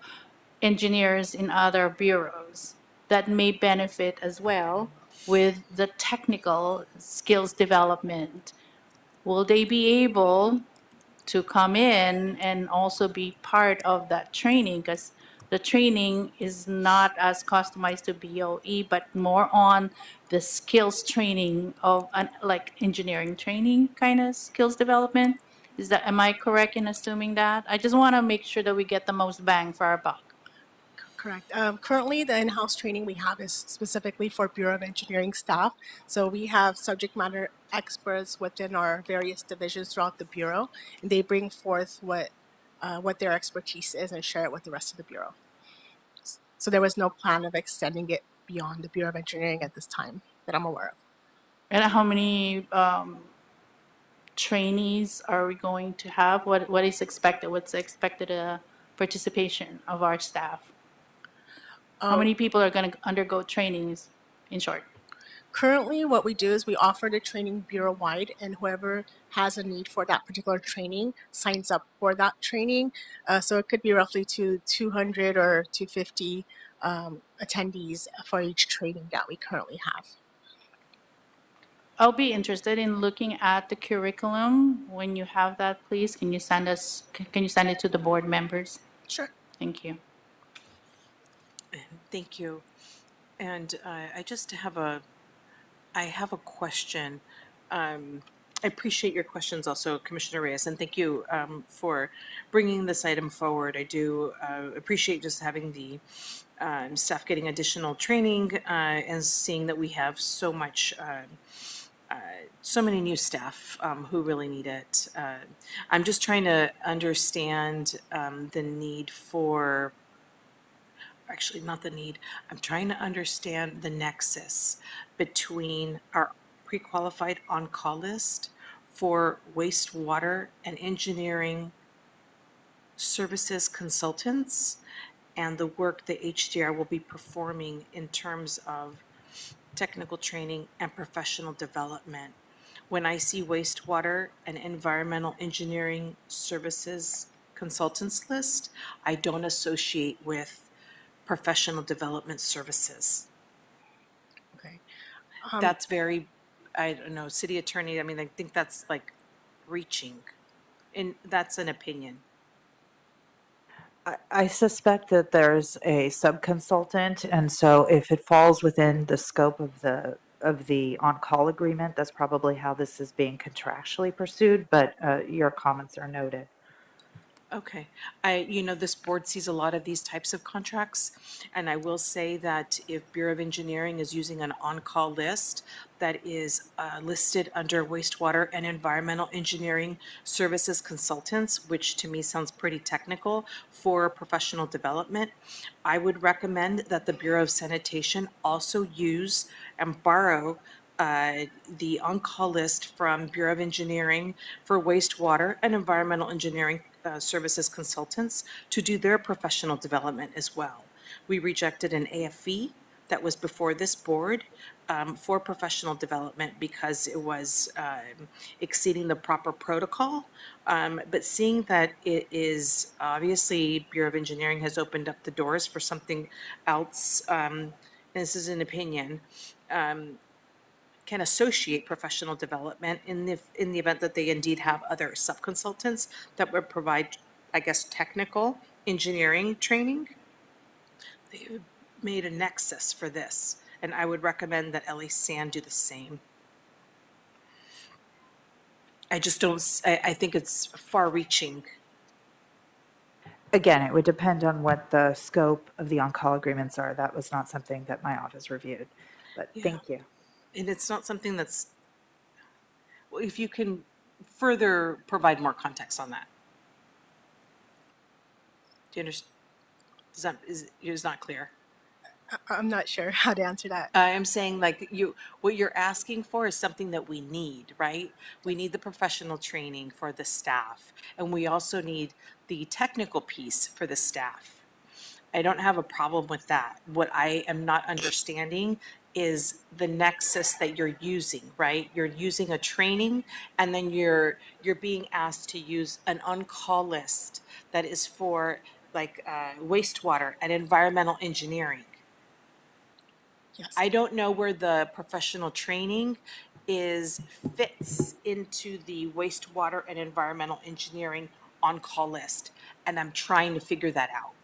engineers in other bureaus that may benefit as well with the technical skills development. Will they be able to come in and also be part of that training? Because the training is not as customized to BOE, but more on the skills training of like engineering training kind of skills development. Am I correct in assuming that? I just want to make sure that we get the most bang for our buck. Correct. Currently, the in-house training we have is specifically for Bureau of Engineering staff. So we have subject matter experts within our various divisions throughout the Bureau, and they bring forth what their expertise is and share it with the rest of the Bureau. So there was no plan of extending it beyond the Bureau of Engineering at this time that I'm aware of. And how many trainees are we going to have? What is expected? What's the expected participation of our staff? How many people are going to undergo trainings, in short? Currently, what we do is we offer the training Bureau-wide, and whoever has a need for that particular training signs up for that training. So it could be roughly 200 or 250 attendees for each training that we currently have. I'll be interested in looking at the curriculum. When you have that, please, can you send it to the board members? Sure. Thank you. Thank you. And I just have a question. I appreciate your questions also, Commissioner Reyes, and thank you for bringing this item forward. I do appreciate just having the staff getting additional training and seeing that we have so many new staff who really need it. I'm just trying to understand the need for, actually not the need, I'm trying to understand the nexus between our pre-qualified on-call list for wastewater and engineering services consultants and the work that HDR will be performing in terms of technical training and professional development. When I see wastewater and environmental engineering services consultants list, I don't associate with professional development services. Okay. That's very, I don't know, city attorney, I mean, I think that's like reaching, and that's an opinion. I suspect that there's a sub-consultant, and so if it falls within the scope of the on-call agreement, that's probably how this is being contractually pursued, but your comments are noted. Okay. This board sees a lot of these types of contracts, and I will say that if Bureau of Engineering is using an on-call list that is listed under wastewater and environmental engineering services consultants, which to me sounds pretty technical for professional development, I would recommend that the Bureau of Sanitation also use and borrow the on-call list from Bureau of Engineering for wastewater and environmental engineering services consultants to do their professional development as well. We rejected an AFE that was before this board for professional development because it was exceeding the proper protocol. But seeing that it is obviously Bureau of Engineering has opened up the doors for something else, and this is an opinion, can associate professional development in the event that they indeed have other sub-consultants that would provide, I guess, technical engineering training. They made a nexus for this, and I would recommend that LA Sand do the same. I just don't, I think it's far-reaching. Again, it would depend on what the scope of the on-call agreements are. That was not something that my office reviewed, but Yeah. thank you. And it's not something that's, well, if you can further provide more context on that. Do you understand? Is not clear? I'm not sure how to answer that. I'm saying like what you're asking for is something that we need, right? We need the professional training for the staff, and we also need the technical piece for the staff. I don't have a problem with that. What I am not understanding is the nexus that you're using, right? You're using a training, and then you're being asked to use an on-call list that is for like wastewater and environmental engineering. Yes. I don't know where the professional training fits into the wastewater and environmental engineering on-call list, and I'm trying to figure that out.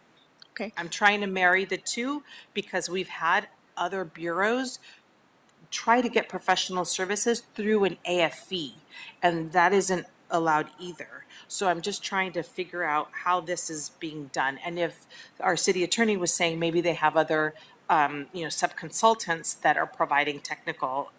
Okay. I'm trying to marry the two because we've had other bureaus try to get professional services through an AFE, and that isn't allowed either. So I'm just trying to figure out how this is being done. And if our city attorney was saying maybe they have other sub-consultants that are providing technical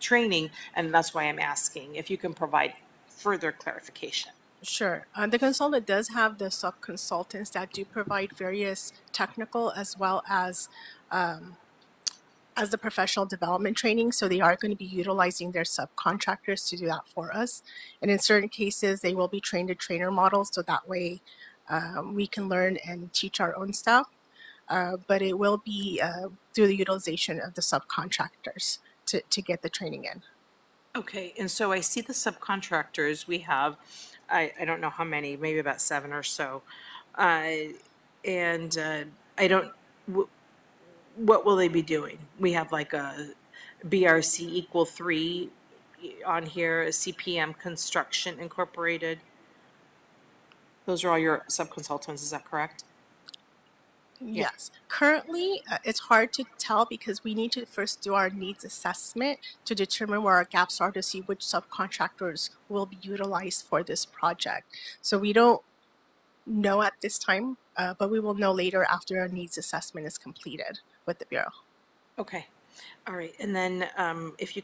training, and that's why I'm asking if you can provide further clarification. Sure. The consultant does have the sub-consultants that do provide various technical as well as the professional development training. So they are going to be utilizing their subcontractors to do that for us. And in certain cases, they will be trained to trainer models. So that way we can learn and teach our own staff. But it will be through the utilization of the subcontractors to get the training in. Okay, and so I see the subcontractors, we have, I don't know how many, maybe about 7 or so. I don't, what will they be doing? We have like a BRC equal 3 on here, a CPM Construction Incorporated. Those are all your subconsultants, is that correct? Yes. Currently, it's hard to tell because we need to first do our needs assessment to determine where our gaps are to see which subcontractors will be utilized for this project. So we don't know at this time, but we will know later after our needs assessment is completed with the Bureau. Okay, all right, and then if you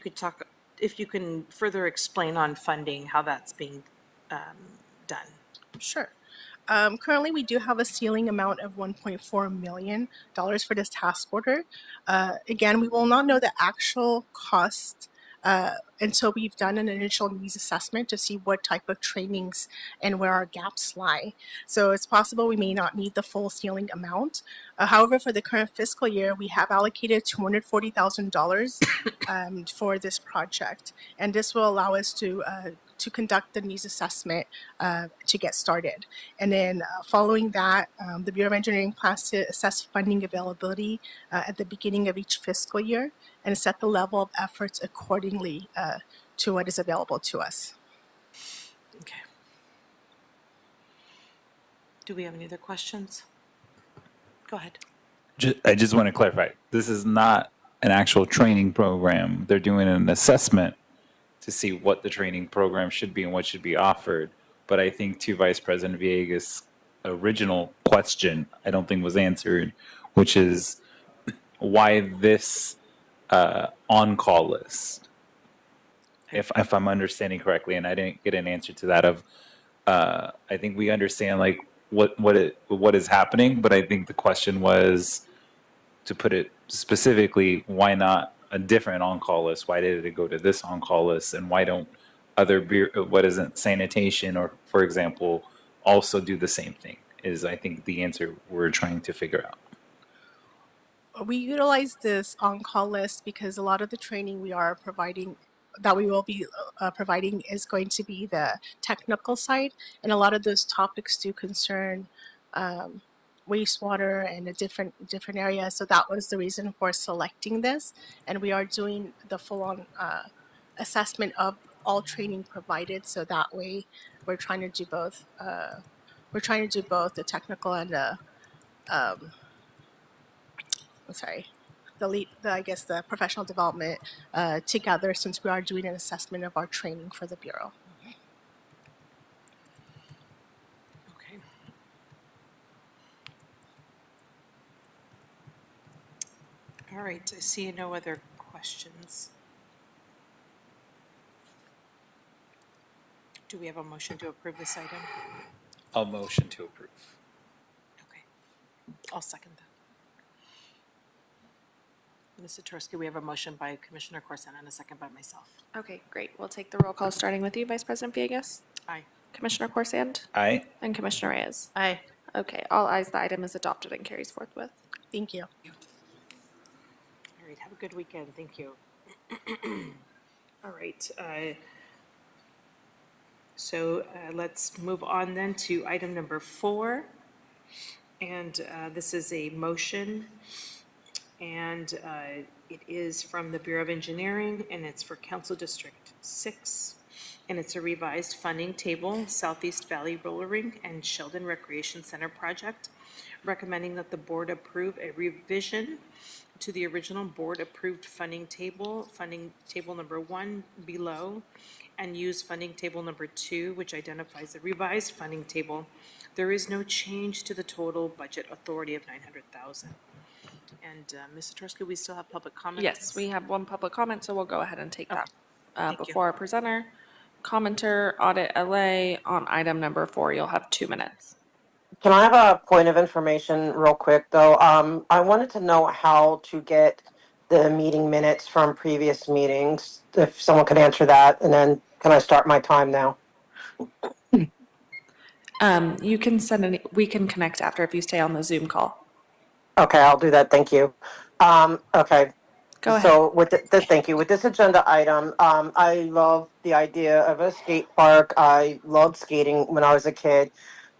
can further explain on funding, how that's being done. Sure. Currently, we do have a ceiling amount of $1.4 million for this task order. Again, we will not know the actual cost until we've done an initial needs assessment to see what type of trainings and where our gaps lie. So it's possible we may not need the full ceiling amount. However, for the current fiscal year, we have allocated $240,000 for this project, and this will allow us to conduct the needs assessment to get started. And then following that, the Bureau of Engineering plans to assess funding availability at the beginning of each fiscal year and set the level of efforts accordingly to what is available to us. Okay. Do we have any other questions? Go ahead. I just want to clarify. This is not an actual training program. They're doing an assessment to see what the training program should be and what should be offered. but I think to Vice President Villegas' original question, I don't think was answered, which is why this on-call list? If I'm understanding correctly, and I didn't get an answer to that. I think we understand like what is happening, but I think the question was, to put it specifically, why not a different on-call list? Why did it go to this on-call list, and why don't other what isn't sanitation or, for example, also do the same thing? Is I think the answer we're trying to figure out. We utilize this on-call list because a lot of the training we are providing, that we will be providing, is going to be the technical side, and a lot of those topics do concern wastewater and a different areas. So that was the reason for selecting this, and we are doing the full-on assessment of all training provided. So that way, we're trying to do both. We're trying to do both the technical and the the professional development together, since we are doing an assessment of our training for the Bureau. Okay. All right, I see no other questions. Do we have a motion to approve this item? A motion to approve. Okay, I'll second that. Ms. Satorsky, we have a motion by Commissioner Corson and a second by myself. Okay, great. We'll take the roll call starting with you, Vice President Villegas, Aye. Commissioner Corsand, Aye. and Commissioner Reyes. Aye. Okay, all ayes, the item is adopted and carries forthwith. Thank you. All right, have a good weekend. Thank you. All right. So let's move on then to item number 4. And this is a motion, and it is from the Bureau of Engineering, and it's for Council District 6. And it's a revised funding table, Southeast Valley Roller Rink and Sheldon Recreation Center project, recommending that the board approve a revision to the original board-approved funding table number 1 below, and use funding table number 2, which identifies the revised funding table. There is no change to the total budget authority of $900,000. And Ms. Satorsky, we still have public comments? Yes, we have one public comment, so we'll go ahead and take that thank you. before our presenter. Commenter Audit LA on item number 4. You'll have 2 minutes. Can I have a point of information real quick, though? I wanted to know how to get the meeting minutes from previous meetings, if someone could answer that, and then can I start my time now? You can we can connect after if you stay on the Zoom call. Okay, I'll do that. Thank you. Okay. Go ahead. So with thank you. With this agenda item, I love the idea of a skate park. I loved skating when I was a kid.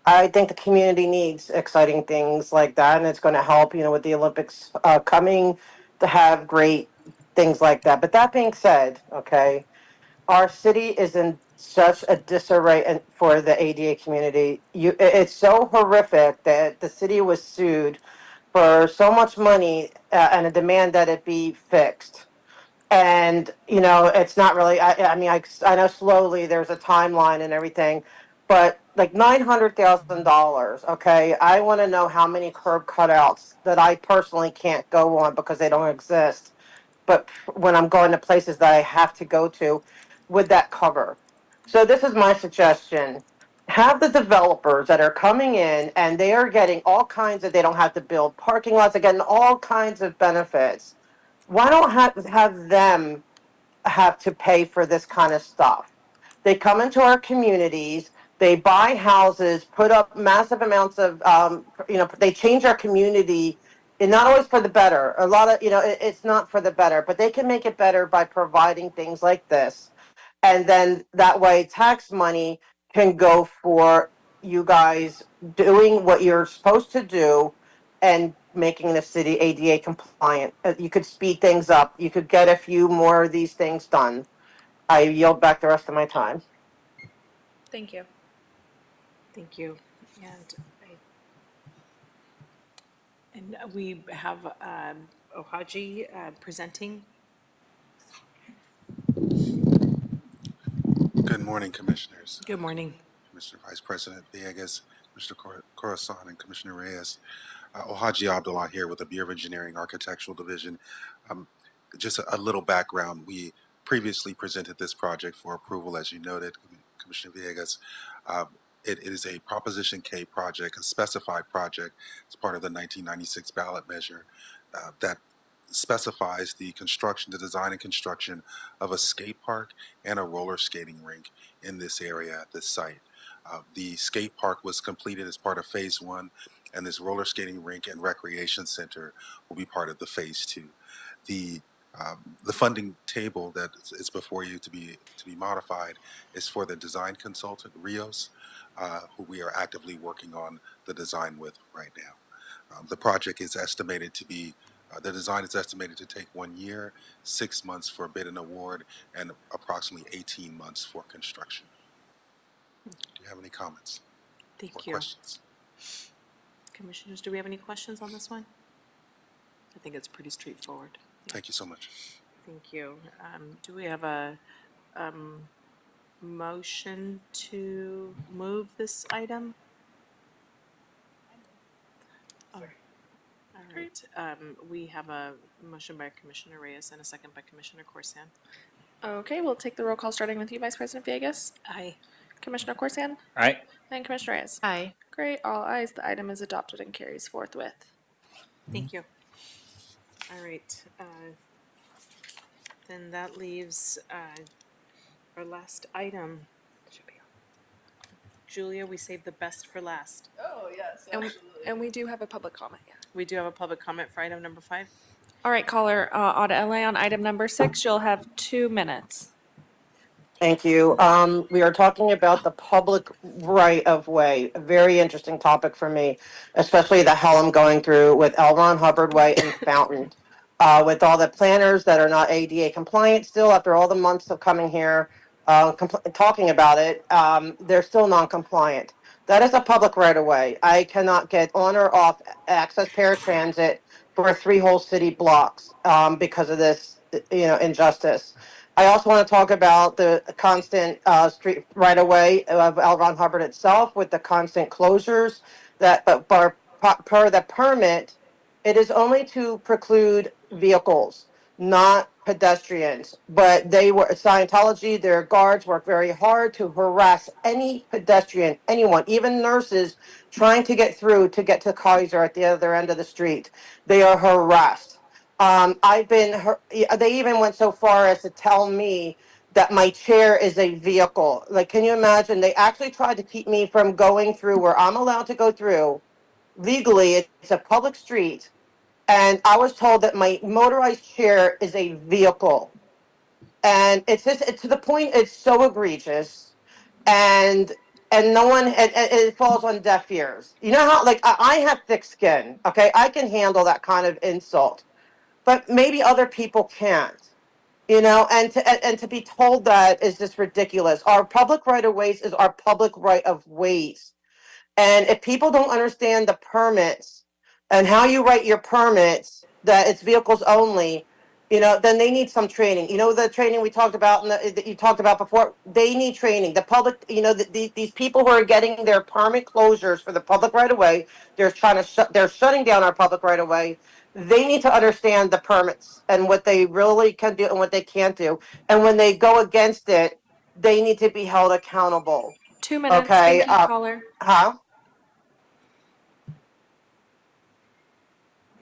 I think the community needs exciting things like that, and it's going to help, with the Olympics coming, to have great things like that. But that being said, okay, our city is in such a disarray for the ADA community. It's so horrific that the city was sued for so much money and a demand that it be fixed. And, it's not really, I mean, I know slowly there's a timeline and everything, but like $900,000, okay? I want to know how many curb cutouts that I personally can't go on because they don't exist. But when I'm going to places that I have to go to, would that cover? So this is my suggestion. Have the developers that are coming in and they are getting all kinds of, they don't have to build parking lots, they're getting all kinds of benefits. Why don't have them have to pay for this kind of stuff? They come into our communities, they buy houses, put up massive amounts of, they change our community, and not always for the better. A lot of, it's not for the better, but they can make it better by providing things like this. And then that way tax money can go for you guys doing what you're supposed to do and making the city ADA compliant. You could speed things up. You could get a few more of these things done. I yield back the rest of my time. Thank you. Thank you. And we have Ohaji presenting. Good morning, Commissioners. Good morning. Mr. Vice President Villegas, Mr. Corazon, and Commissioner Reyes. Ohaji Abdullah here with the Bureau of Engineering Architectural Division. Um, just a little background. We previously presented this project for approval, as you noted, Commissioner Villegas. It is a Proposition K project, a specified project as part of the 1996 ballot measure that specifies the construction, the design and construction of a skate park and a roller skating rink in this area at this site. The skate park was completed as part of phase 1, and this roller skating rink and recreation center will be part of the phase 2. The funding table that is before you to be modified is for the design consultant Rios, who we are actively working on the design with right now. The project is estimated to be the design is estimated to take 1 year, 6 months for bid and award, and approximately 18 months for construction. Do you have any comments or Thank you. questions? Commissioners, do we have any questions on this one? I think it's pretty straightforward. Thank you so much. Thank you. Do we have a motion to move this item? Oh, all right. We have a motion by Commissioner Reyes and a second by Commissioner Corsan. Okay, we'll take the roll call starting with you, Vice President Villegas, Aye. Commissioner Corsan, All right. and Commissioner Reyes. Aye. Great, all ayes. The item is adopted and carries forthwith. Thank you. All right. Then that leaves our last item. Julia, we saved the best for last. Oh, yes, And we do have a public comment. Yeah. We do have a public comment for item number 5. All right, caller, Audit LA on item number 6. You'll have 2 minutes. Thank you. We are talking about the public right of way, a very interesting topic for me, especially the hell I'm going through with L. Ron Hubbard Way and Fountain. With all the planners that are not ADA compliant still after all the months of coming here, talking about it, they're still non-compliant. That is a public right of way. I cannot get on or off access paratransit for 3 whole city blocks because of this, injustice. I also want to talk about the constant street right of way of L. Ron Hubbard itself with the constant closures that, but per the permit, it is only to preclude vehicles, not pedestrians. But Scientology, their guards work very hard to harass any pedestrian, anyone, even nurses trying to get through to get to Kaiser at the other end of the street. They are harassed. They even went so far as to tell me that my chair is a vehicle. Like, can you imagine? They actually tried to keep me from going through where I'm allowed to go through legally. It's a public street. And I was told that my motorized chair is a vehicle. And it's to the point, it's so egregious. And no one, it falls on deaf ears. You know how, like, I have thick skin, okay? I can handle that kind of insult. But maybe other people can't, and to be told that is just ridiculous. Our public right of ways is our public right of ways. And if people don't understand the permits and how you write your permits, that it's vehicles only, then they need some training. The training we talked about and that you talked about before, they need training. The public, these people who are getting their permit closures for the public right of way, they're shutting down our public right of way. They need to understand the permits and what they really can do and what they can't do. And when they go against it, they need to be held accountable. 2 minutes. Okay. Thank you, caller.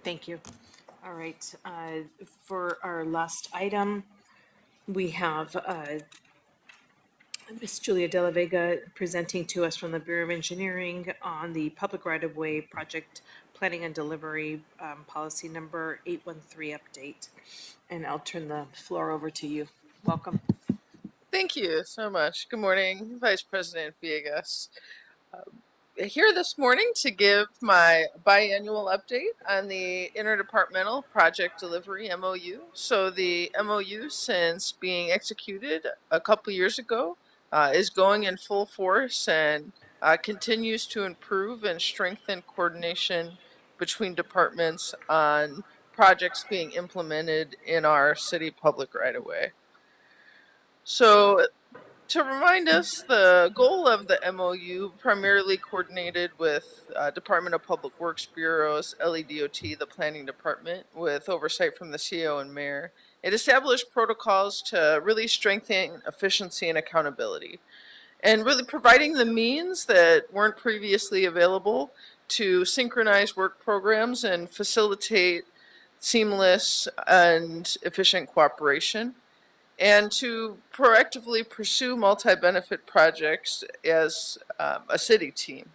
Thank you. All right. For our last item, we have Ms. Julia De La Vega presenting to us from the Bureau of Engineering on the public right-of-way project planning and delivery policy number 813 update. And I'll turn the floor over to you. Welcome. Thank you so much. Good morning, Vice President Villegas. Here this morning to give my biannual update on the Interdepartmental Project Delivery MOU. So the MOU, since being executed a couple years ago, is going in full force and continues to improve and strengthen coordination between departments on projects being implemented in our city public right-of-way. So To remind us, the goal of the MOU primarily coordinated with Department of Public Works Bureaus, LEDOT, the Planning Department, with oversight from the CEO and Mayor. It established protocols to really strengthen efficiency and accountability, and really providing the means that weren't previously available to synchronize work programs and facilitate seamless and efficient cooperation, and to proactively pursue multi-benefit projects as a city team.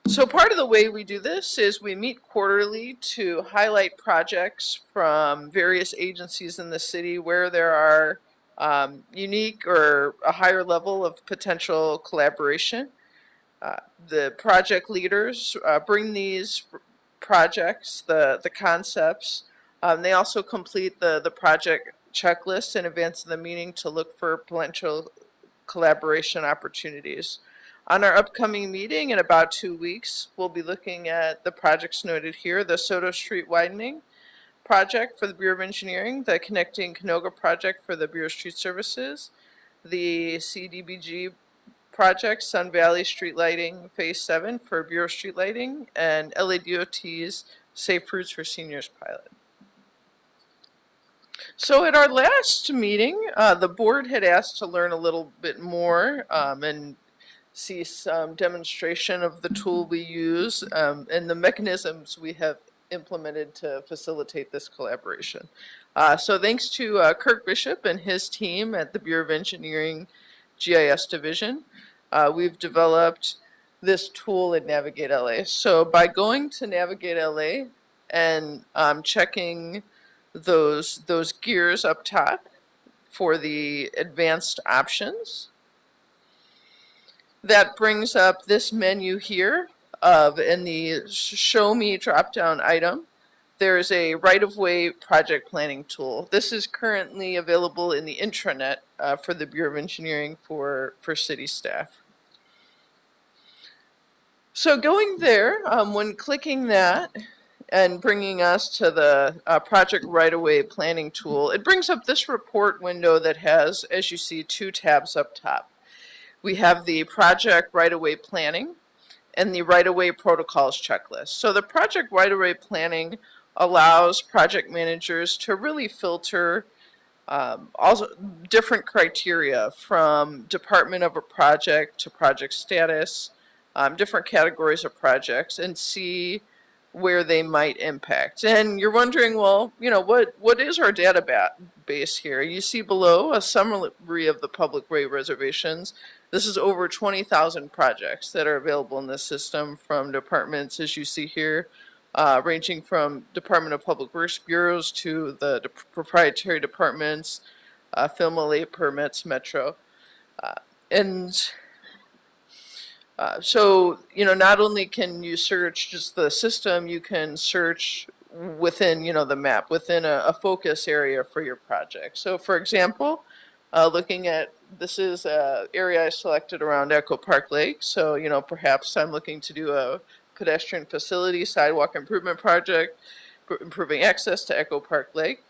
So part of the way we do this is we meet quarterly to highlight projects from various agencies in the city where there are unique or a higher level of potential collaboration. The project leaders bring these projects, the concepts. They also complete the project checklist in advance of the meeting to look for potential collaboration opportunities. On our upcoming meeting in about 2 weeks, we'll be looking at the projects noted here: the Soto Street widening project for the Bureau of Engineering, the Connecting Canoga project for the Bureau of Street Services, the CDBG project, Sun Valley Street Lighting Phase 7 for Bureau of Street Lighting, and LADOT's Safe Routes for Seniors pilot. So at our last meeting, the board had asked to learn a little bit more and see some demonstration of the tool we use and the mechanisms we have implemented to facilitate this collaboration. So thanks to Kirk Bishop and his team at the Bureau of Engineering GIS Division, we've developed this tool at Navigate LA. So by going to Navigate LA and checking those gears up top for the advanced options, that brings up this menu here in the Show Me drop-down item. There's a right-of-way project planning tool. This is currently available in the intranet for the Bureau of Engineering for city staff. So going there, when clicking that and bringing us to the project right-of-way planning tool, it brings up this report window that has, as you see, 2 tabs up top. We have the project right-of-way planning and the right-of-way protocols checklist. So the project right-of-way planning allows project managers to really filter also different criteria from department of a project to project status, different categories of projects, and see where they might impact. And you're wondering, well, you know, what is our database here? You see below a summary of the public way reservations. This is over 20,000 projects that are available in this system from departments, as you see here, ranging from Department of Public Works bureaus to the proprietary departments, FMLA permits, Metro. So, you know, not only can you search just the system, you can search within, you know, the map, within a focus area for your project. So, for example, looking at, this is an area I selected around Echo Park Lake. So, you know, perhaps I'm looking to do a pedestrian facility sidewalk improvement project, improving access to Echo Park Lake.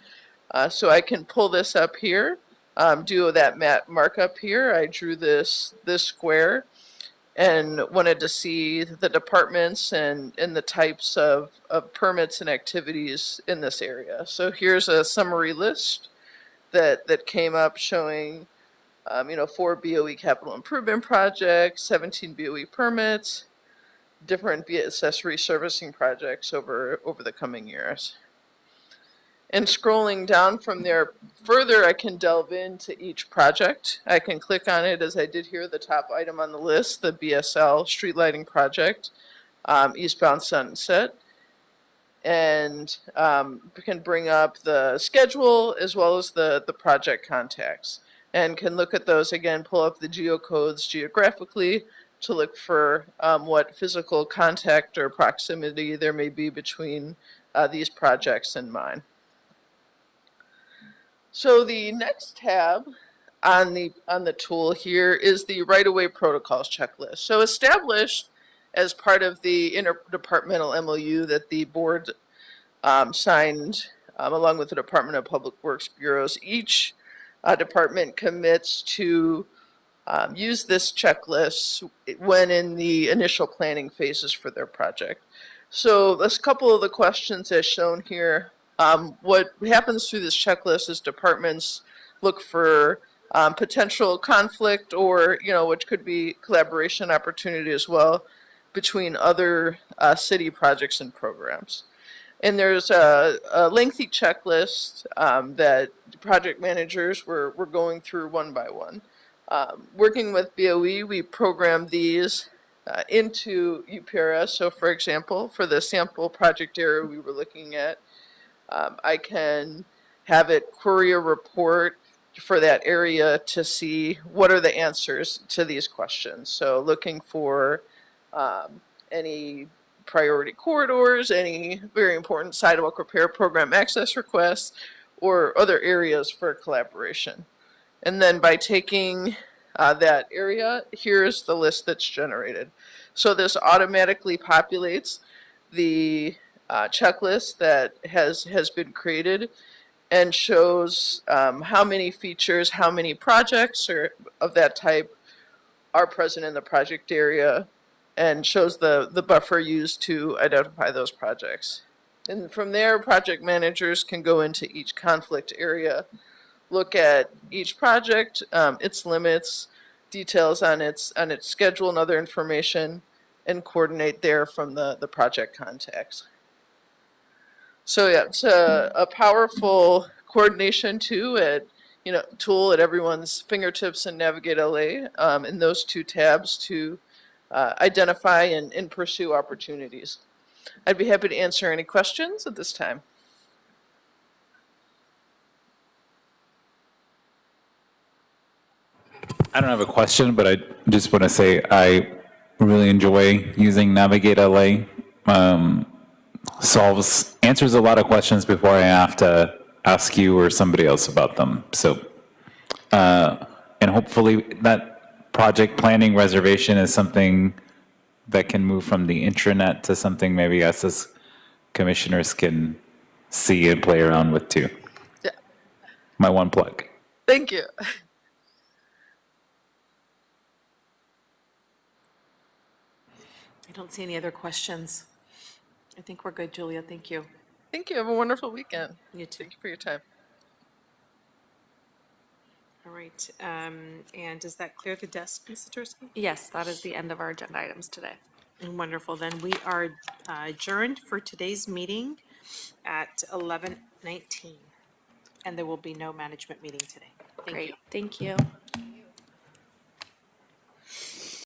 So I can pull this up here, do that map markup here. I drew this square and wanted to see the departments and the types of permits and activities in this area. So here's a summary list that came up showing, you know, 4 BOE capital improvement projects, 17 BOE permits, different accessory servicing projects over the coming years. And scrolling down from there further, I can delve into each project. I can click on it as I did here, the top item on the list, the BSL street lighting project, eastbound Sunset. And we can bring up the schedule as well as the project contacts. And can look at those again, pull up the geocodes geographically to look for what physical contact or proximity there may be between these projects and mine. So the next tab on the tool here is the right-of-way protocols checklist. So established as part of the interdepartmental MOU that the board signed along with the Department of Public Works bureaus, each department commits to use this checklist when in the initial planning phases for their project. So there's a couple of the questions as shown here. What happens through this checklist is departments look for potential conflict or, which could be collaboration opportunity as well between other city projects and programs. And there's a lengthy checklist that project managers were going through one by one. Working with BOE, we programmed these into UPRS. So for example, for the sample project area we were looking at, I can have it query a report for that area to see what are the answers to these questions. So looking for any priority corridors, any very important sidewalk repair program access requests, or other areas for collaboration. And then by taking that area, here's the list that's generated. So this automatically populates the checklist that has been created and shows how many features, how many projects or of that type are present in the project area, and shows the buffer used to identify those projects. And from there, project managers can go into each conflict area, look at each project, its limits, details on its schedule and other information, and coordinate there from the project contacts. So yeah, it's a powerful coordination tool at everyone's fingertips in Navigate LA in those two tabs to identify and pursue opportunities. I'd be happy to answer any questions at this time. I don't have a question, but I just want to say I really enjoy using Navigate LA. Answers a lot of questions before I have to ask you or somebody else about them. So, and hopefully that project planning reservation is something that can move from the intranet to something maybe us as commissioners can see and play around with too. Yeah. My one plug. Thank you. I don't see any other questions. I think we're good, Julia. Thank you. Thank you. Have a wonderful weekend. You too. Thank you for your time. All right. And does that clear the desk, Ms. Satursky? Yes, that is the end of our agenda items today. Wonderful. Then we are adjourned for today's meeting at 11:19. And there will be no management meeting today. Thank you. Great, thank you.